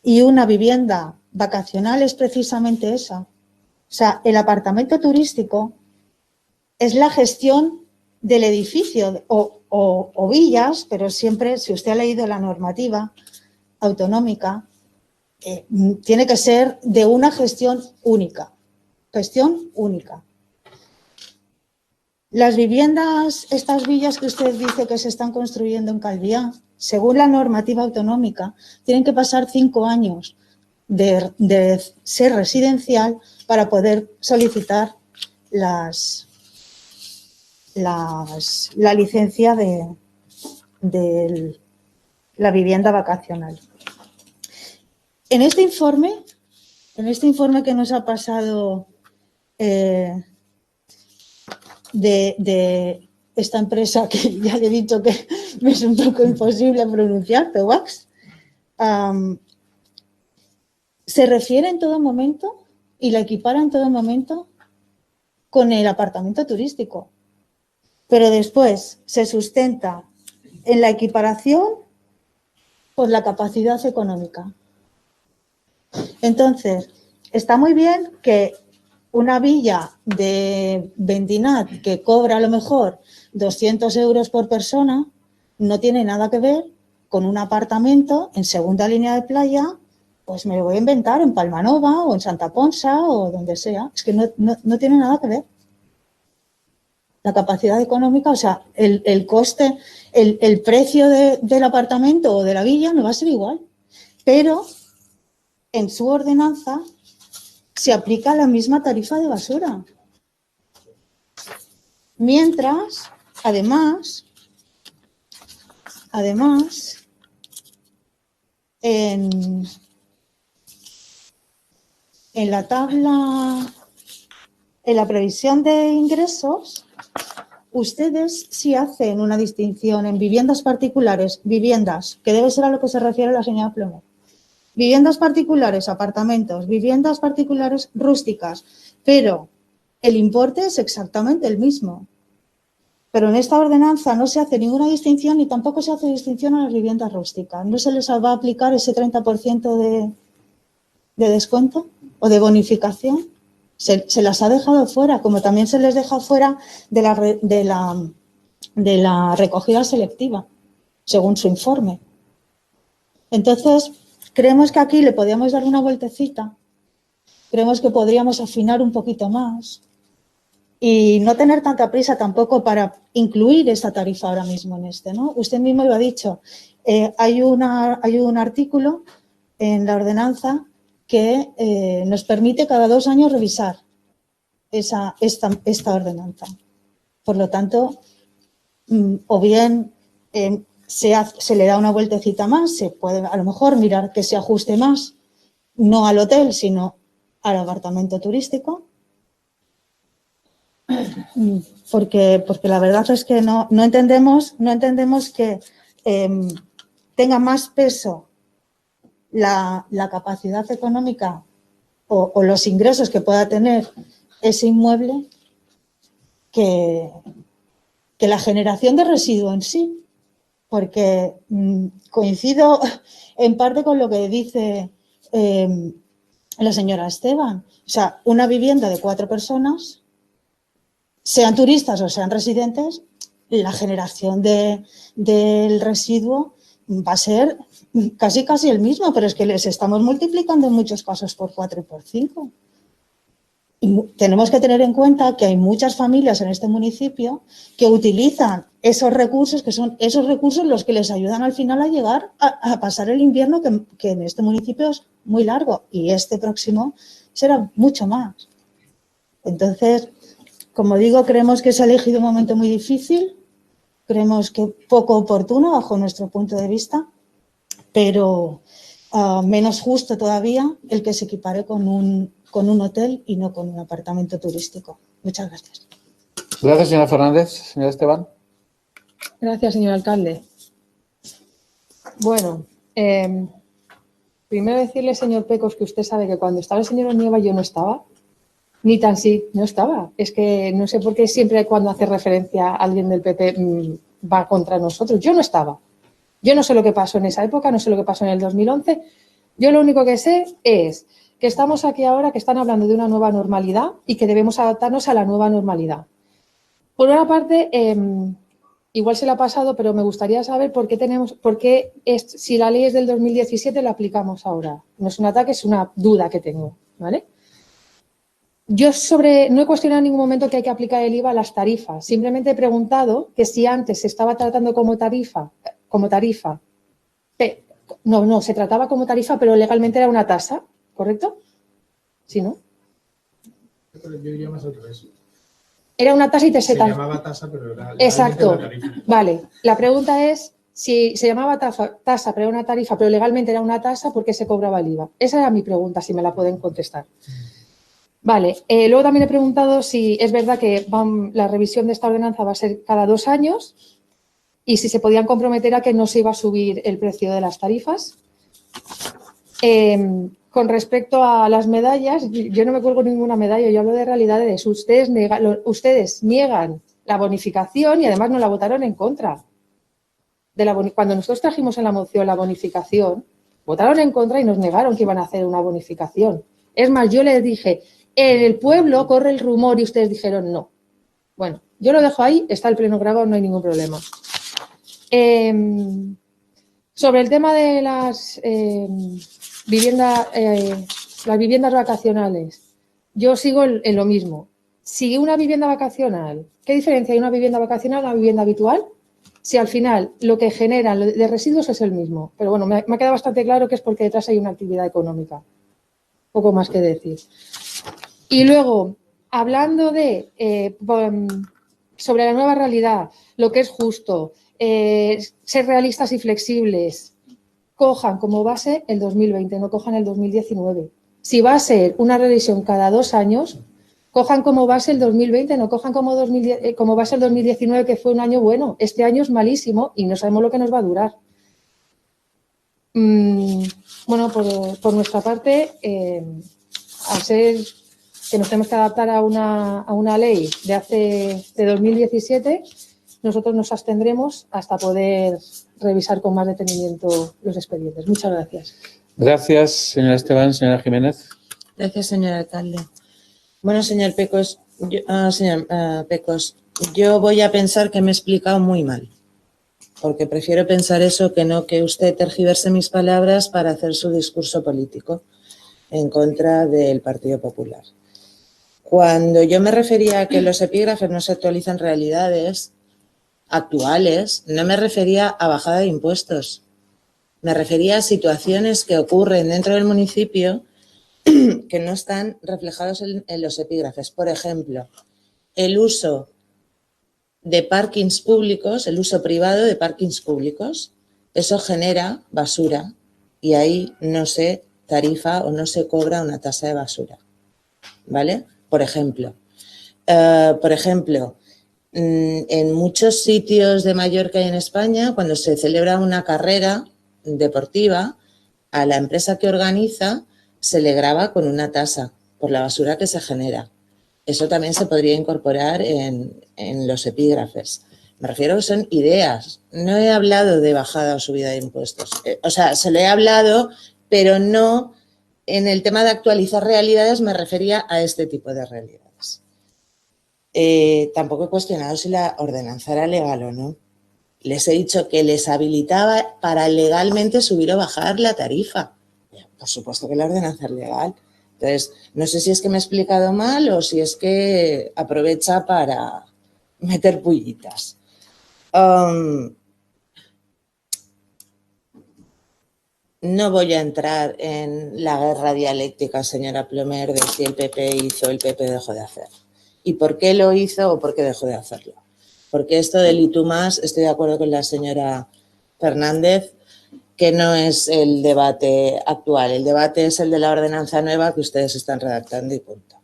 y una vivienda vacacional es precisamente esa. O sea, el apartamento turístico es la gestión del edificio o villas, pero siempre, si usted ha leído la normativa autonómica, tiene que ser de una gestión única. Gestión única. Las viviendas, estas villas que usted dice que se están construyendo en Calviá, según la normativa autonómica, tienen que pasar 5 años de ser residencial para poder solicitar la licencia de la vivienda vacacional. En este informe que nos ha pasado de esta empresa, que ya le he dicho que me es un poco imposible pronunciar, PEWAX, se refiere en todo momento y la equipara en todo momento con el apartamento turístico, pero después se sustenta en la equiparación por la capacidad económica. Entonces, está muy bien que una villa de Vendinat que cobra a lo mejor 200 euros por persona no tiene nada que ver con un apartamento en segunda línea de playa, pues me lo voy a inventar en Palmanova o en Santa Ponsa o donde sea. Es que no tiene nada que ver. La capacidad económica, o sea, el coste, el precio del apartamento o de la villa no va a ser igual, pero en su ordenanza se aplica la misma tarifa de basura. Mientras, además, además, en la tabla, en la previsión de ingresos, ustedes sí hacen una distinción en viviendas particulares, viviendas, que debe ser a lo que se refiere la señora Plomo. Viviendas particulares, apartamentos, viviendas particulares rústicas, pero el importe es exactamente el mismo. Pero en esta ordenanza no se hace ninguna distinción ni tampoco se hace distinción a las viviendas rústicas. No se les va a aplicar ese 30% de descuento o de bonificación. Se las ha dejado fuera, como también se les deja fuera de la recogida selectiva, según su informe. Entonces, creemos que aquí le podríamos dar una vueltecita, creemos que podríamos afinar un poquito más y no tener tanta prisa tampoco para incluir esta tarifa ahora mismo en este, ¿no? Usted mismo lo ha dicho, hay un artículo en la ordenanza que nos permite cada 2 años revisar esta ordenanza. Por lo tanto, o bien se le da una vueltecita más, se puede a lo mejor mirar que se ajuste más, no al hotel, sino al apartamento turístico, porque la verdad es que no entendemos que tenga más peso la capacidad económica o los ingresos que pueda tener ese inmueble que la generación de residuo en sí, porque coincido en parte con lo que dice la señora Esteban. O sea, una vivienda de 4 personas, sean turistas o sean residentes, la generación del residuo va a ser casi el mismo, pero es que les estamos multiplicando en muchos casos por 4 y por 5. Y tenemos que tener en cuenta que hay muchas familias en este municipio que utilizan esos recursos, que son esos recursos los que les ayudan al final a llegar a pasar el invierno, que en este municipio es muy largo y este próximo será mucho más. Entonces, como digo, creemos que se ha elegido un momento muy difícil, creemos que poco oportuno bajo nuestro punto de vista, pero menos justo todavía el que se equipare con un hotel y no con un apartamento turístico. Muchas gracias. Gracias, señora Fernández. Señora Esteban. Gracias, señor alcalde. Bueno, primero decirle, señor Pecos, que usted sabe que cuando estaba el señor Onieva yo no estaba. Ni tan sí, no estaba. Es que no sé por qué siempre cuando hace referencia a alguien del PP va contra nosotros. Yo no estaba. Yo no sé lo que pasó en esa época, no sé lo que pasó en el 2011. Yo lo único que sé es que estamos aquí ahora, que están hablando de una nueva normalidad y que debemos adaptarnos a la nueva normalidad. Por una parte, igual se le ha pasado, pero me gustaría saber si la ley es del 2017 la aplicamos ahora. No es un ataque, es una duda que tengo, ¿vale? Yo no he cuestionado en ningún momento que hay que aplicar el IVA a las tarifas. Simplemente he preguntado que si antes se estaba tratando como tarifa. No, se trataba como tarifa, pero legalmente era una tasa, ¿correcto? ¿Sí, no? Yo diría más al revés. Era una tasa y se llamaba tasa, pero era exacto. Una tarifa. Vale, la pregunta es, si se llamaba tasa, pero era una tarifa, pero legalmente era una tasa, ¿por qué se cobraba el IVA? Esa era mi pregunta, si me la pueden contestar. Vale, luego también he preguntado si es verdad que la revisión de esta ordenanza va a ser cada 2 años y si se podían comprometer a que no se iba a subir el precio de las tarifas. Con respecto a las medallas, yo no me cuelgo ninguna medalla, yo hablo de realidades. Ustedes niegan la bonificación y además no la votaron en contra. Cuando nosotros trajimos en la moción la bonificación, votaron en contra y nos negaron que iban a hacer una bonificación. Es más, yo les dije, en el pueblo corre el rumor y ustedes dijeron no. Bueno, yo lo dejo ahí, está el pleno grabado, no hay ningún problema. Sobre el tema de las viviendas vacacionales, yo sigo en lo mismo. Si una vivienda vacacional, ¿qué diferencia hay una vivienda vacacional a una vivienda habitual? Si al final lo que generan de residuos es el mismo. Pero bueno, me ha quedado bastante claro que es porque detrás hay una actividad económica. Poco más que decir. Y luego, hablando sobre la nueva realidad, lo que es justo, ser realistas y flexibles. Cojan como base el 2020, no cojan el 2019. Si va a ser una revisión cada 2 años, cojan como base el 2020, no cojan como base el 2019, que fue un año bueno. Este año es malísimo y no sabemos lo que nos va a durar. Bueno, por nuestra parte, al ser que nos tenemos que adaptar a una ley de 2017, nosotros nos abstendremos hasta poder revisar con más detenimiento los expedientes. Muchas gracias. Gracias, señora Esteban. Señora Jiménez. Gracias, señor alcalde. Bueno, señor Pecos, yo voy a pensar que me he explicado muy mal, porque prefiero pensar eso que no que usted tergiverse mis palabras para hacer su discurso político en contra del Partido Popular. Cuando yo me refería a que los epígrafes no se actualizan realidades actuales, no me refería a bajada de impuestos. Me refería a situaciones que ocurren dentro del municipio que no están reflejados en los epígrafes. Por ejemplo, el uso de parkings públicos, el uso privado de parkings públicos, eso genera basura y ahí no se tarifa o no se cobra una tasa de basura, ¿vale? Por ejemplo, en muchos sitios de Mallorca y en España, cuando se celebra una carrera deportiva, a la empresa que organiza se le grava con una tasa por la basura que se genera. Eso también se podría incorporar en los epígrafes. Me refiero a que son ideas. No he hablado de bajada o subida de impuestos. O sea, se lo he hablado, pero no en el tema de actualizar realidades me refería a este tipo de realidades. Tampoco he cuestionado si la ordenanza era legal o no. Les he dicho que les habilitaba para legalmente subir o bajar la tarifa. Por supuesto que la ordenanza es legal. Entonces, no sé si es que me he explicado mal o si es que aprovecha para meter pullitas. No voy a entrar en la guerra dialéctica, señora Plomer, de si el PP hizo o el PP dejó de hacer. ¿Y por qué lo hizo o por qué dejó de hacerlo? Porque esto del y tú más, estoy de acuerdo con la señora Fernández, que no es el debate actual. El debate es el de la ordenanza nueva que ustedes están redactando y punto.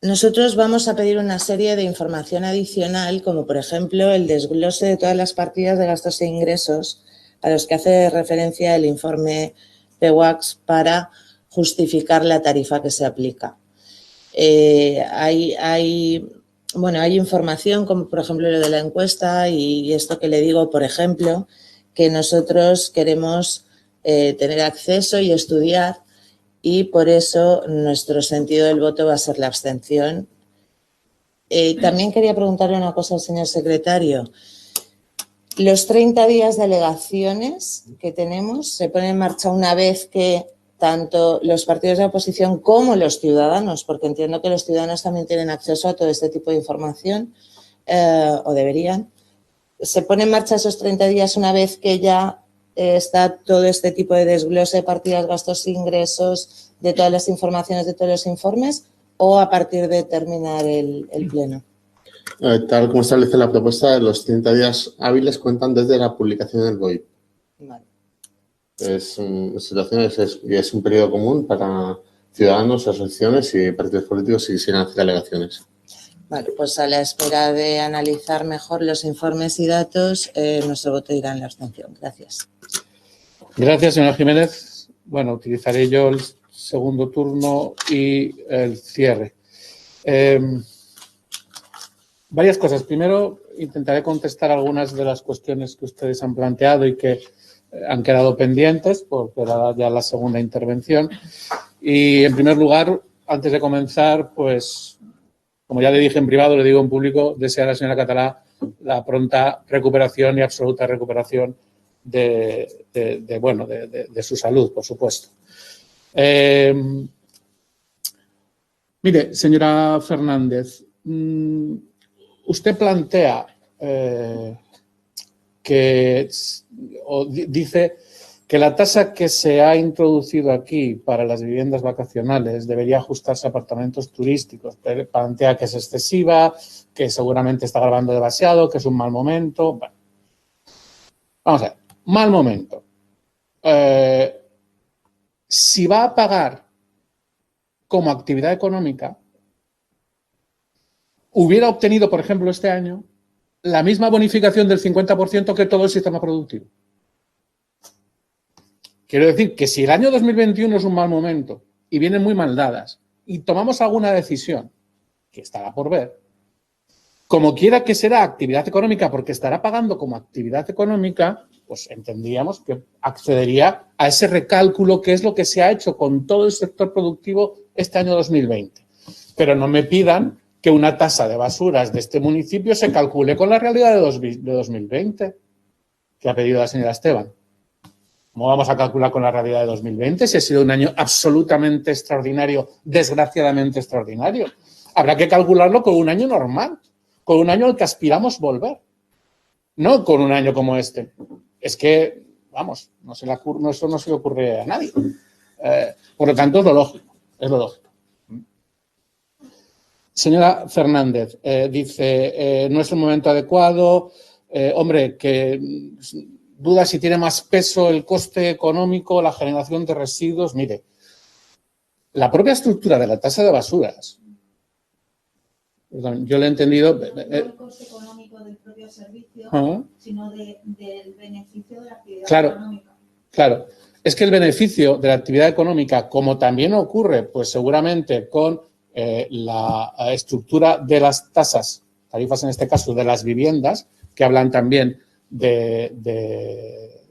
Nosotros vamos a pedir una serie de información adicional, como por ejemplo el desglose de todas las partidas de gastos e ingresos a los que hace referencia el informe PEWAX para justificar la tarifa que se aplica. Hay información como por ejemplo lo de la encuesta y esto que le digo, por ejemplo, que nosotros queremos tener acceso y estudiar y por eso nuestro sentido del voto va a ser la abstención. También quería preguntarle una cosa al señor secretario. Los 30 días de alegaciones que tenemos se ponen en marcha una vez que tanto los partidos de oposición como los ciudadanos, porque entiendo que los ciudadanos también tienen acceso a todo este tipo de información, o deberían. Se pone en marcha esos 30 días una vez que ya está todo este tipo de desglose de partidas, gastos e ingresos, de todas las informaciones, de todos los informes, o a partir de terminar el pleno. Tal como establece la propuesta, los 30 días hábiles cuentan desde la publicación del BOI. Vale. Es un periodo común para ciudadanos, asociaciones y partidos políticos si quisieran hacer alegaciones. Vale, pues a la espera de analizar mejor los informes y datos, nuestro voto irá en la abstención. Gracias. Gracias, señora Jiménez. Bueno, utilizaré yo el segundo turno y el cierre. Varias cosas. Primero, intentaré contestar algunas de las cuestiones que ustedes han planteado y que han quedado pendientes, porque era ya la segunda intervención. Y, en primer lugar, antes de comenzar, pues, como ya le dije en privado, le digo en público, desear a la señora Catalá la pronta recuperación y absoluta recuperación de su salud, por supuesto. Mire, señora Fernández, usted plantea dice Que la tasa que se ha introducido aquí para las viviendas vacacionales debería ajustarse a apartamentos turísticos. Plantea que es excesiva, que seguramente está grabando demasiado, que es un mal momento. Bueno. Vamos a ver, mal momento. Si va a pagar como actividad económica, hubiera obtenido, por ejemplo, este año, la misma bonificación del 50% que todo el sistema productivo. Quiero decir que si el año 2021 es un mal momento y vienen muy mal dadas y tomamos alguna decisión, que estará por ver, como quiera que será actividad económica porque estará pagando como actividad económica, pues entendríamos que accedería a ese recálculo que es lo que se ha hecho con todo el sector productivo este año 2020. Pero no me pidan que una tasa de basuras de este municipio se calcule con la realidad de 2020, que ha pedido la señora Esteban. ¿Cómo vamos a calcular con la realidad de 2020 si ha sido un año absolutamente extraordinario, desgraciadamente extraordinario? Habrá que calcularlo con un año normal, con un año al que aspiramos volver, no con un año como este. Es que, vamos, eso no se le ocurre a nadie. Por lo tanto, es lo lógico, es lo lógico. Señora Fernández, dice, no es el momento adecuado, hombre, que duda si tiene más peso el coste económico, la generación de residuos. Mire, la propia estructura de la tasa de basuras, perdón, yo le he entendido. No el coste económico del propio servicio, sino del beneficio de la actividad económica. Claro, es que el beneficio de la actividad económica, como también ocurre, pues seguramente con la estructura de las tasas, tarifas en este caso de las viviendas, que hablan también de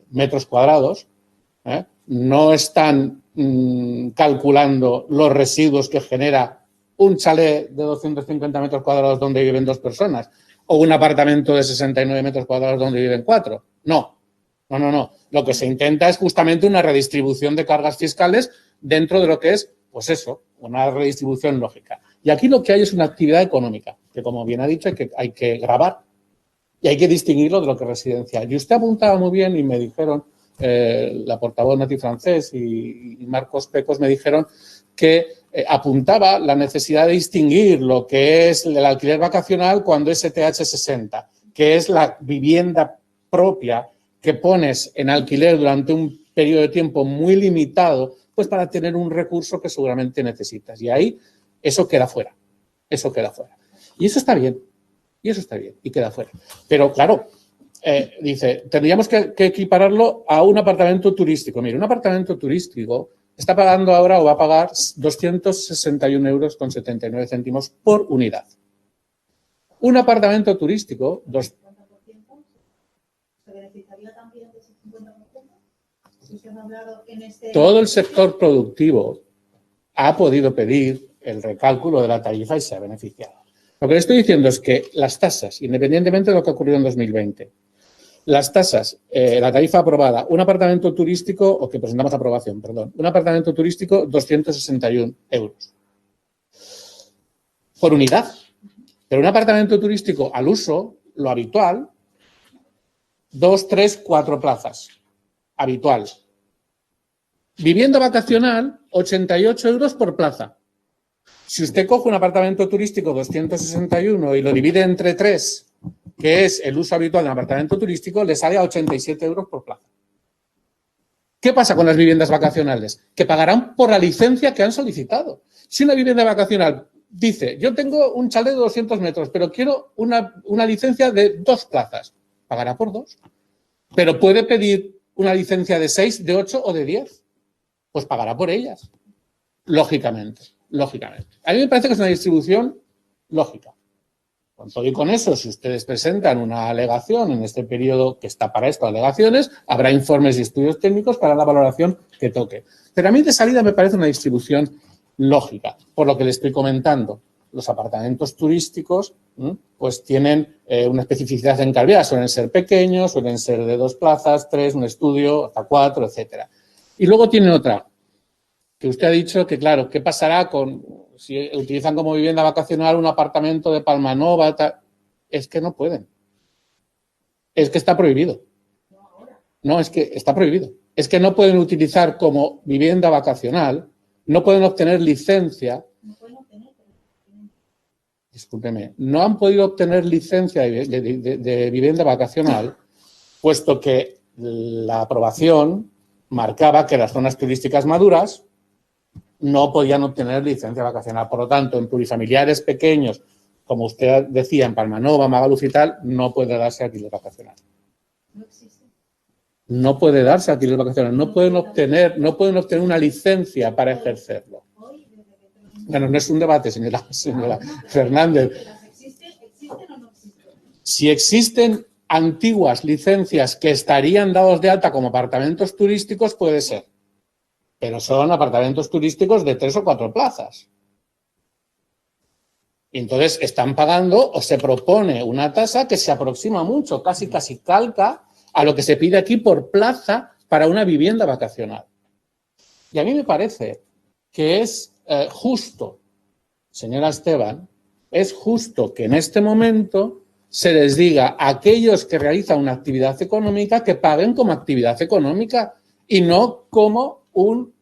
metros cuadrados, no están calculando los residuos que genera un chalet de 250 metros cuadrados donde viven 2 personas o un apartamento de 69 metros cuadrados donde viven 4. No. Lo que se intenta es justamente una redistribución de cargas fiscales dentro de lo que es, pues eso, una redistribución lógica. Y aquí lo que hay es una actividad económica, que como bien ha dicho hay que gravar y hay que distinguirlo de lo que es residencial. Y usted apuntaba muy bien y me dijeron, la portavoz Nati Francés y Marcos Pecos me dijeron que apuntaba la necesidad de distinguir lo que es el alquiler vacacional cuando es ETH 60, que es la vivienda propia que pones en alquiler durante un periodo de tiempo muy limitado, pues para tener un recurso que seguramente necesitas. Y ahí eso queda fuera. Eso queda fuera. Y eso está bien. Y queda fuera. Pero claro, dice, tendríamos que equipararlo a un apartamento turístico. Mire, un apartamento turístico está pagando ahora o va a pagar 261,79 euros por unidad. Un apartamento turístico, ¿Se beneficiaría también de ese 50%? ¿Usted ha hablado en este... Todo el sector productivo ha podido pedir el recálculo de la tarifa y se ha beneficiado. Lo que le estoy diciendo es que las tasas, independientemente de lo que ha ocurrido en 2020, las tasas, la tarifa aprobada, un apartamento turístico, o que presentamos aprobación, perdón, un apartamento turístico, 261 euros por unidad. Pero un apartamento turístico al uso, lo habitual, 2, 3, 4 plazas, habitual. Vivienda vacacional, 88 euros por plaza. Si usted coge un apartamento turístico 261 y lo divide entre 3, que es el uso habitual del apartamento turístico, le sale a 87 euros por plaza. ¿Qué pasa con las viviendas vacacionales? Que pagarán por la licencia que han solicitado. Si una vivienda vacacional dice, yo tengo un chalet de 200 metros, pero quiero una licencia de 2 plazas, pagará por 2. Pero puede pedir una licencia de 6, de 8 o de 10. Pues pagará por ellas, lógicamente. A mí me parece que es una distribución lógica. Con todo y con eso, si ustedes presentan una alegación en este periodo que está para esto, alegaciones, habrá informes y estudios técnicos para la valoración que toque. Pero a mí de salida me parece una distribución lógica, por lo que le estoy comentando. Los apartamentos turísticos pues tienen una especificidad en calidad, suelen ser pequeños, suelen ser de 2 plazas, 3, un estudio, hasta 4, etcétera. Y luego tiene otra, que usted ha dicho que, claro, ¿qué pasará si utilizan como vivienda vacacional un apartamento de Palmanova? Es que no pueden. Es que está prohibido. No, es que está prohibido. Es que no pueden utilizar como vivienda vacacional, no pueden obtener licencia. Discúlpeme, no han podido obtener licencia de vivienda vacacional, puesto que la aprobación marcaba que las zonas turísticas maduras no podían obtener licencia vacacional. Por lo tanto, en plurifamiliares pequeños, como usted decía, en Palmanova, Magaluf y tal, no puede darse alquiler vacacional. No puede darse alquiler vacacional. No pueden obtener una licencia para ejercerlo. Bueno, no es un debate, señora Fernández. Si existen antiguas licencias que estarían dados de alta como apartamentos turísticos, puede ser. Pero son apartamentos turísticos de 3 o 4 plazas. Y entonces están pagando o se propone una tasa que se aproxima mucho, casi calca a lo que se pide aquí por plaza para una vivienda vacacional. Y a mí me parece que es justo, señora Esteban, es justo que en este momento se les diga a aquellos que realizan una actividad económica que paguen como actividad económica y no como un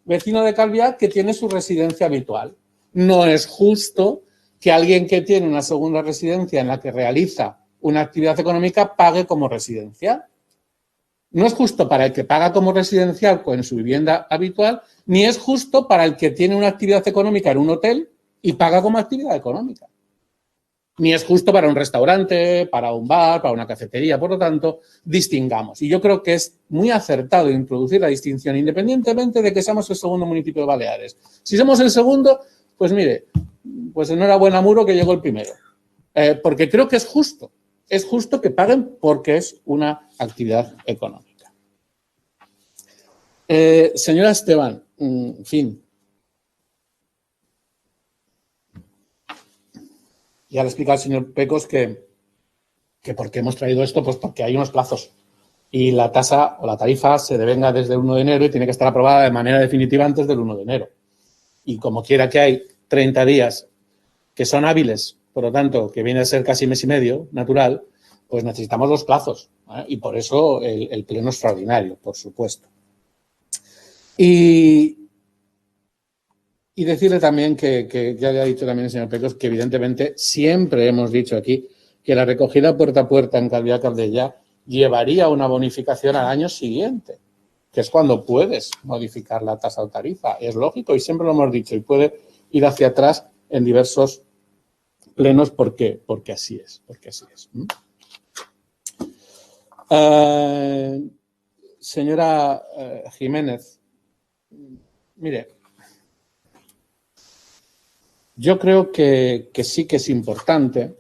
vecino de Calviá que tiene su residencia habitual. No es justo que alguien que tiene una segunda residencia en la que realiza una actividad económica pague como residencial. No es justo para el que paga como residencial en su vivienda habitual, ni es justo para el que tiene una actividad económica en un hotel y paga como actividad económica. Ni es justo para un restaurante, para un bar, para una cafetería. Por lo tanto, distingamos. Y yo creo que es muy acertado introducir la distinción, independientemente de que seamos el segundo municipio de Baleares. Si somos el segundo, pues mire, pues enhorabuena Muro que llegó el primero. Porque creo que es justo. Es justo que paguen porque es una actividad económica. Señora Esteban, en fin. Ya le explica al señor Pecos que por qué hemos traído esto, pues porque hay unos plazos. Y la tasa o la tarifa se devenga desde el 1 de enero y tiene que estar aprobada de manera definitiva antes del 1 de enero. Y como quiera que hay 30 días que son hábiles, por lo tanto, que viene a ser casi mes y medio, natural, pues necesitamos los plazos. Y por eso el pleno extraordinario, por supuesto. Y decirle también que ya le ha dicho también el señor Pecos que evidentemente siempre hemos dicho aquí que la recogida puerta a puerta en Calviá Caldeya llevaría una bonificación al año siguiente, que es cuando puedes modificar la tasa o tarifa. Es lógico y siempre lo hemos dicho y puede ir hacia atrás en diversos plenos porque así es. Señora Jiménez, mire, yo creo que sí que es importante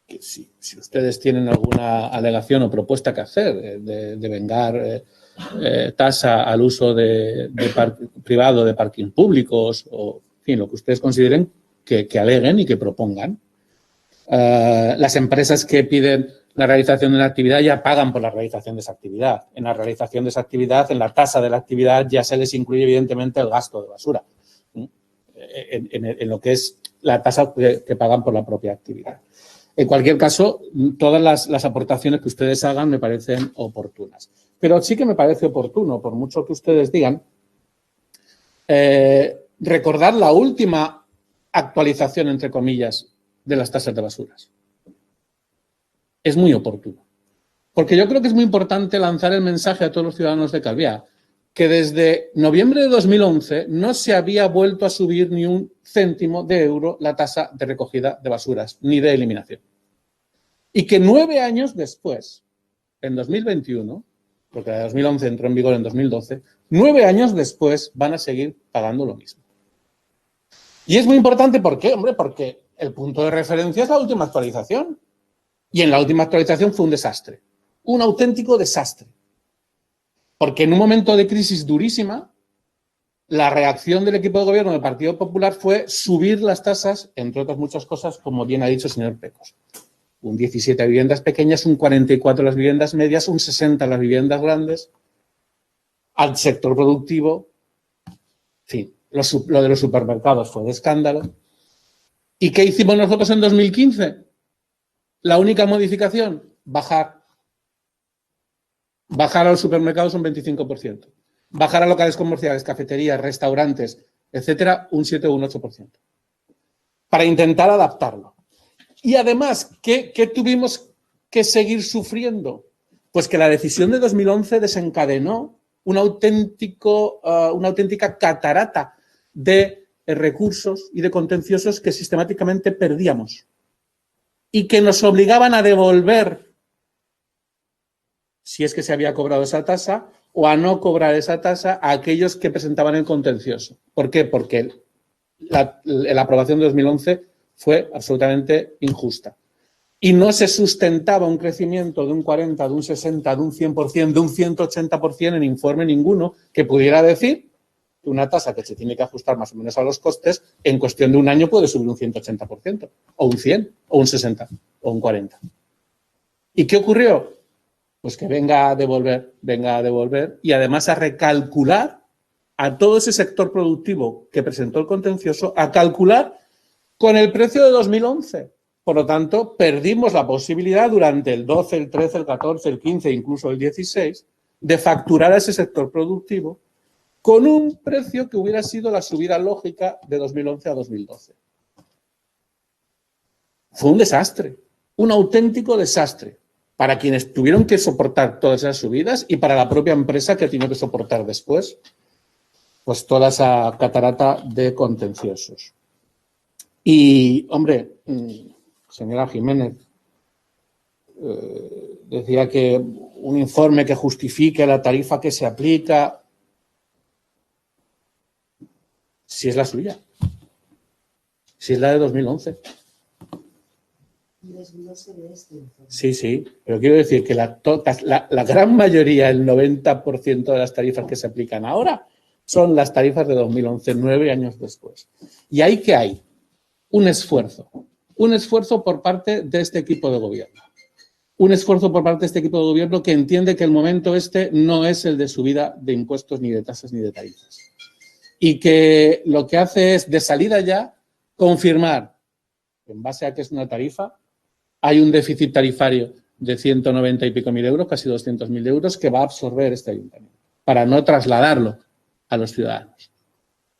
que si ustedes tienen alguna alegación o propuesta que hacer de vengar tasa al uso de privado de parking públicos o, en fin, lo que ustedes consideren que aleguen y que propongan. Las empresas que piden la realización de una actividad ya pagan por la realización de esa actividad. En la realización de esa actividad, en la tasa de la actividad, ya se les incluye evidentemente el gasto de basura. En lo que es la tasa que pagan por la propia actividad. En cualquier caso, todas las aportaciones que ustedes hagan me parecen oportunas. Pero sí que me parece oportuno, por mucho que ustedes digan, recordar la última actualización, entre comillas, de las tasas de basuras. Es muy oportuno. Porque yo creo que es muy importante lanzar el mensaje a todos los ciudadanos de Calviá que desde noviembre de 2011 no se había vuelto a subir ni un céntimo de euro la tasa de recogida de basuras, ni de eliminación. Y que 9 años después, en 2021, porque la de 2011 entró en vigor en 2012, 9 años después van a seguir pagando lo mismo. Y es muy importante, ¿por qué? Hombre, porque el punto de referencia es la última actualización. Y en la última actualización fue un desastre, un auténtico desastre. Porque en un momento de crisis durísima, la reacción del equipo de gobierno del Partido Popular fue subir las tasas, entre otras muchas cosas, como bien ha dicho el señor Pecos. Un 17 a viviendas pequeñas, un 44 a las viviendas medias, un 60 a las viviendas grandes, al sector productivo. En fin, lo de los supermercados fue de escándalo. ¿Y qué hicimos nosotros en 2015? La única modificación, bajar Bajar a los supermercados un 25%. Bajar a locales comerciales, cafeterías, restaurantes, etcétera, un 7 o un 8%. Para intentar adaptarlo. Y además, ¿qué tuvimos que seguir sufriendo? Pues que la decisión de 2011 desencadenó una auténtica catarata de recursos y de contenciosos que sistemáticamente perdíamos y que nos obligaban a devolver, si es que se había cobrado esa tasa, o a no cobrar esa tasa a aquellos que presentaban el contencioso. ¿Por qué? Porque la aprobación de 2011 fue absolutamente injusta. Y no se sustentaba un crecimiento de un 40, de un 60, de un 100%, de un 180% en informe ninguno que pudiera decir que una tasa que se tiene que ajustar más o menos a los costes, en cuestión de un año puede subir un 180%, o un 100, o un 60, o un 40. ¿Y qué ocurrió? Pues que venga a devolver y además a recalcular a todo ese sector productivo que presentó el contencioso, a calcular con el precio de 2011. Por lo tanto, perdimos la posibilidad durante el 12, el 13, el 14, el 15, incluso el 16, de facturar a ese sector productivo con un precio que hubiera sido la subida lógica de 2011 a 2012. Fue un desastre, un auténtico desastre para quienes tuvieron que soportar todas esas subidas y para la propia empresa que tiene que soportar después pues toda esa catarata de contenciosos. Y, hombre, señora Jiménez, decía que un informe que justifique la tarifa que se aplica, si es la suya, si es la de 2011. Sí, pero quiero decir que la gran mayoría, el 90% de las tarifas que se aplican ahora son las tarifas de 2011, 9 años después. ¿Y ahí qué hay? Un esfuerzo por parte de este equipo de gobierno. Un esfuerzo por parte de este equipo de gobierno que entiende que el momento no es el de subida de impuestos, ni de tasas, ni de tarifas. Y que lo que hace es, de salida ya, confirmar, en base a que es una tarifa, hay un déficit tarifario de 190 y pico mil euros, casi 200.000 euros, que va a absorber este ayuntamiento, para no trasladarlo a los ciudadanos.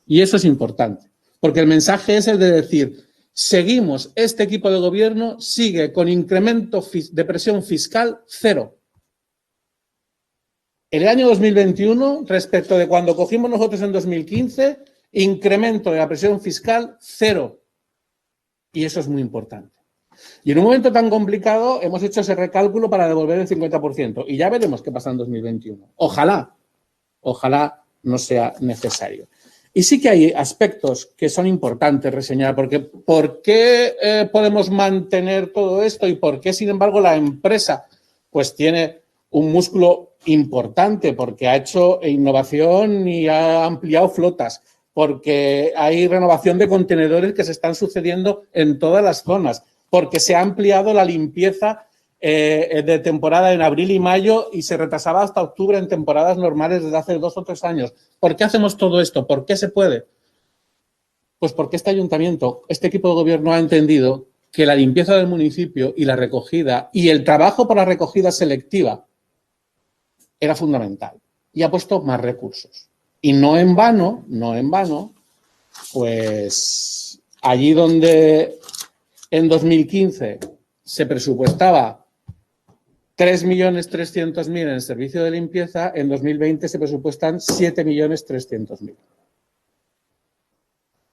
Y eso es importante, porque el mensaje es el de decir, seguimos, este equipo de gobierno sigue con incremento de presión fiscal cero. En el año 2021, respecto de cuando cogimos nosotros en 2015, incremento de la presión fiscal cero. Y eso es muy importante. Y en un momento tan complicado hemos hecho ese recálculo para devolver el 50%. Y ya veremos qué pasa en 2021. Ojalá no sea necesario. Y sí que hay aspectos que son importantes reseñar, porque ¿por qué podemos mantener todo esto y por qué, sin embargo, la empresa pues tiene un músculo importante? Porque ha hecho innovación y ha ampliado flotas, porque hay renovación de contenedores que se están sucediendo en todas las zonas, porque se ha ampliado la limpieza de temporada en abril y mayo y se retrasaba hasta octubre en temporadas normales desde hace 2 o 3 años. ¿Por qué hacemos todo esto? ¿Por qué se puede? Pues porque este ayuntamiento, este equipo de gobierno ha entendido que la limpieza del municipio y la recogida y el trabajo por la recogida selectiva era fundamental y ha puesto más recursos. Y no en vano, pues allí donde en 2015 se presupuestaba 3.300.000 en el servicio de limpieza, en 2020 se presupuestan 7.300.000.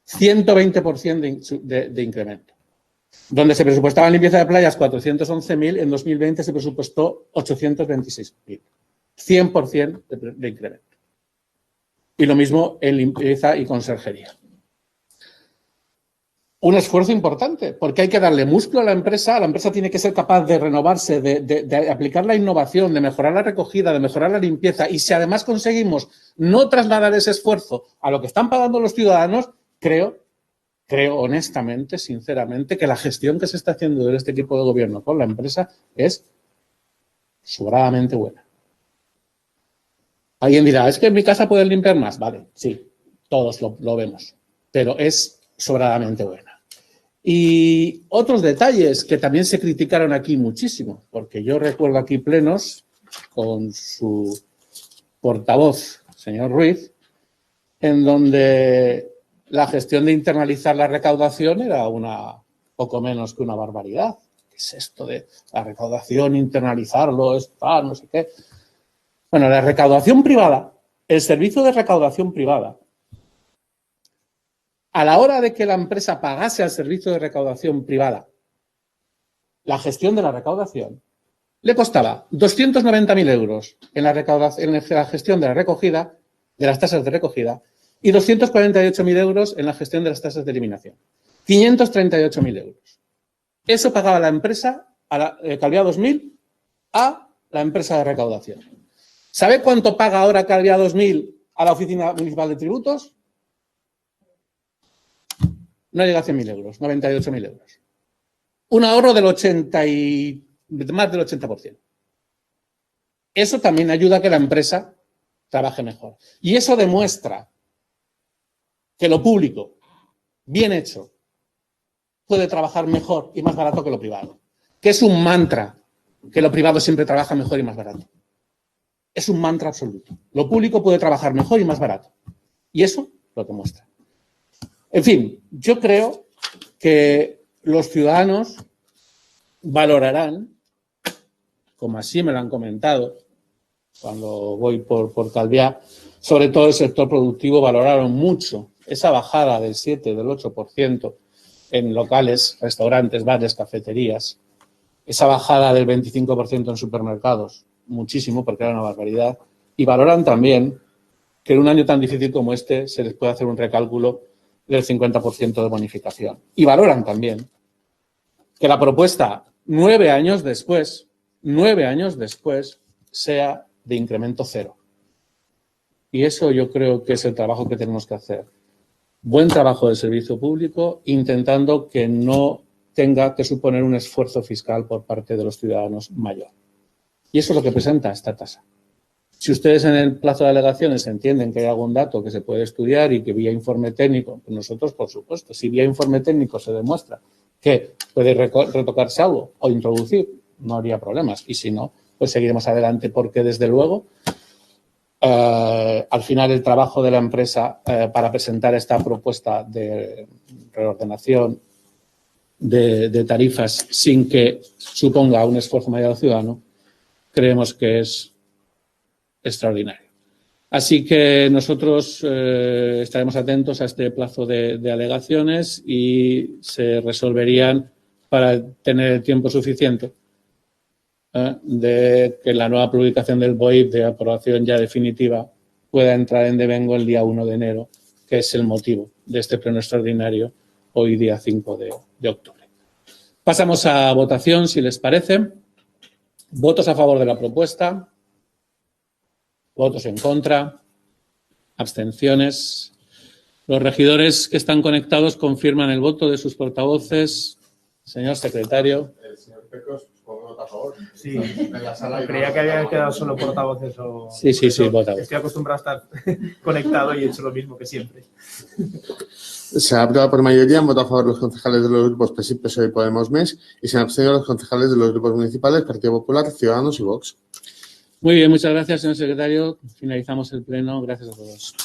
120% de incremento. Donde se presupuestaba en limpieza de playas 411.000, en 2020 se presupuestó 826.000. 100% de incremento. Y lo mismo en limpieza y conserjería. Un esfuerzo importante, porque hay que darle músculo a la empresa tiene que ser capaz de renovarse, de aplicar la innovación, de mejorar la recogida, de mejorar la limpieza, y si además conseguimos no trasladar ese esfuerzo a lo que están pagando los ciudadanos, creo honestamente, sinceramente, que la gestión que se está haciendo de este equipo de gobierno con la empresa es sobradamente buena. Alguien dirá, ¿es que en mi casa pueden limpiar más? Vale, sí, todos lo vemos, pero es sobradamente buena. Y otros detalles que también se criticaron aquí muchísimo, porque yo recuerdo aquí plenos con su portavoz, señor Ruiz, en donde la gestión de internalizar la recaudación era poco menos que una barbaridad. ¿Qué es esto de la recaudación, internalizarlo, no sé qué? Bueno, la recaudación privada, el servicio de recaudación privada, a la hora de que la empresa pagase al servicio de recaudación privada la gestión de la recaudación, le costaba 290.000 euros en la gestión de la recogida, de las tasas de recogida, y 248.000 euros en la gestión de las tasas de eliminación. 538.000 euros. Eso pagaba la empresa, Calviá 2000, a la empresa de recaudación. ¿Sabe cuánto paga ahora Calviá 2000 a la Oficina Municipal de Tributos? No llega a 100.000 euros, 98.000 euros. Un ahorro del más del 80%. Eso también ayuda a que la empresa trabaje mejor. Y eso demuestra que lo público, bien hecho, puede trabajar mejor y más barato que lo privado. Que es un mantra que lo privado siempre trabaja mejor y más barato. Es un mantra absoluto. Lo público puede trabajar mejor y más barato. Y eso lo demuestra. En fin, yo creo que los ciudadanos valorarán, como así me lo han comentado cuando voy por Calviá, sobre todo el sector productivo, valoraron mucho esa bajada del 7, del 8% en locales, restaurantes, bares, cafeterías, esa bajada del 25% en supermercados, muchísimo, porque era una barbaridad, y valoran también que en un año tan difícil como este se les puede hacer un recálculo del 50% de bonificación. Y valoran también que la propuesta 9 años después, sea de incremento cero. Y eso yo creo que es el trabajo que tenemos que hacer. Buen trabajo del servicio público, intentando que no tenga que suponer un esfuerzo fiscal por parte de los ciudadanos mayor. Y eso es lo que presenta esta tasa. Si ustedes en el plazo de alegaciones entienden que hay algún dato que se puede estudiar y que vía informe técnico, pues nosotros, por supuesto, si vía informe técnico se demuestra que puede retocarse algo o introducir, no habría problemas. Y si no, pues seguiremos adelante porque, desde luego, al final el trabajo de la empresa para presentar esta propuesta de reordenación de tarifas sin que suponga un esfuerzo mayor al ciudadano, creemos que es extraordinario. Así que nosotros estaremos atentos a este plazo de alegaciones y se resolverían para tener el tiempo suficiente de que la nueva publicación del BOIP de aprobación ya definitiva pueda entrar en devengo el día 1 de enero, que es el motivo de este pleno extraordinario hoy día 5 de octubre. Pasamos a votación, si les parece. Votos a favor de la propuesta. Votos en contra. Abstenciones. Los regidores que están conectados confirman el voto de sus portavoces. Señor secretario. El señor Pecos, ¿puedo votar a favor? Sí, En la sala creía que habían quedado solo portavoces o... Sí, vota. Estoy acostumbrado a estar conectado y he hecho lo mismo que siempre. Se ha aprobado por mayoría, han votado a favor los concejales de los grupos PSI, PSOE y Podemos MES y se han abstenido los concejales de los grupos municipales, Partido Popular, Ciudadanos y Vox. Muy bien, muchas gracias, señor secretario. Finalizamos el pleno. Gracias a todos.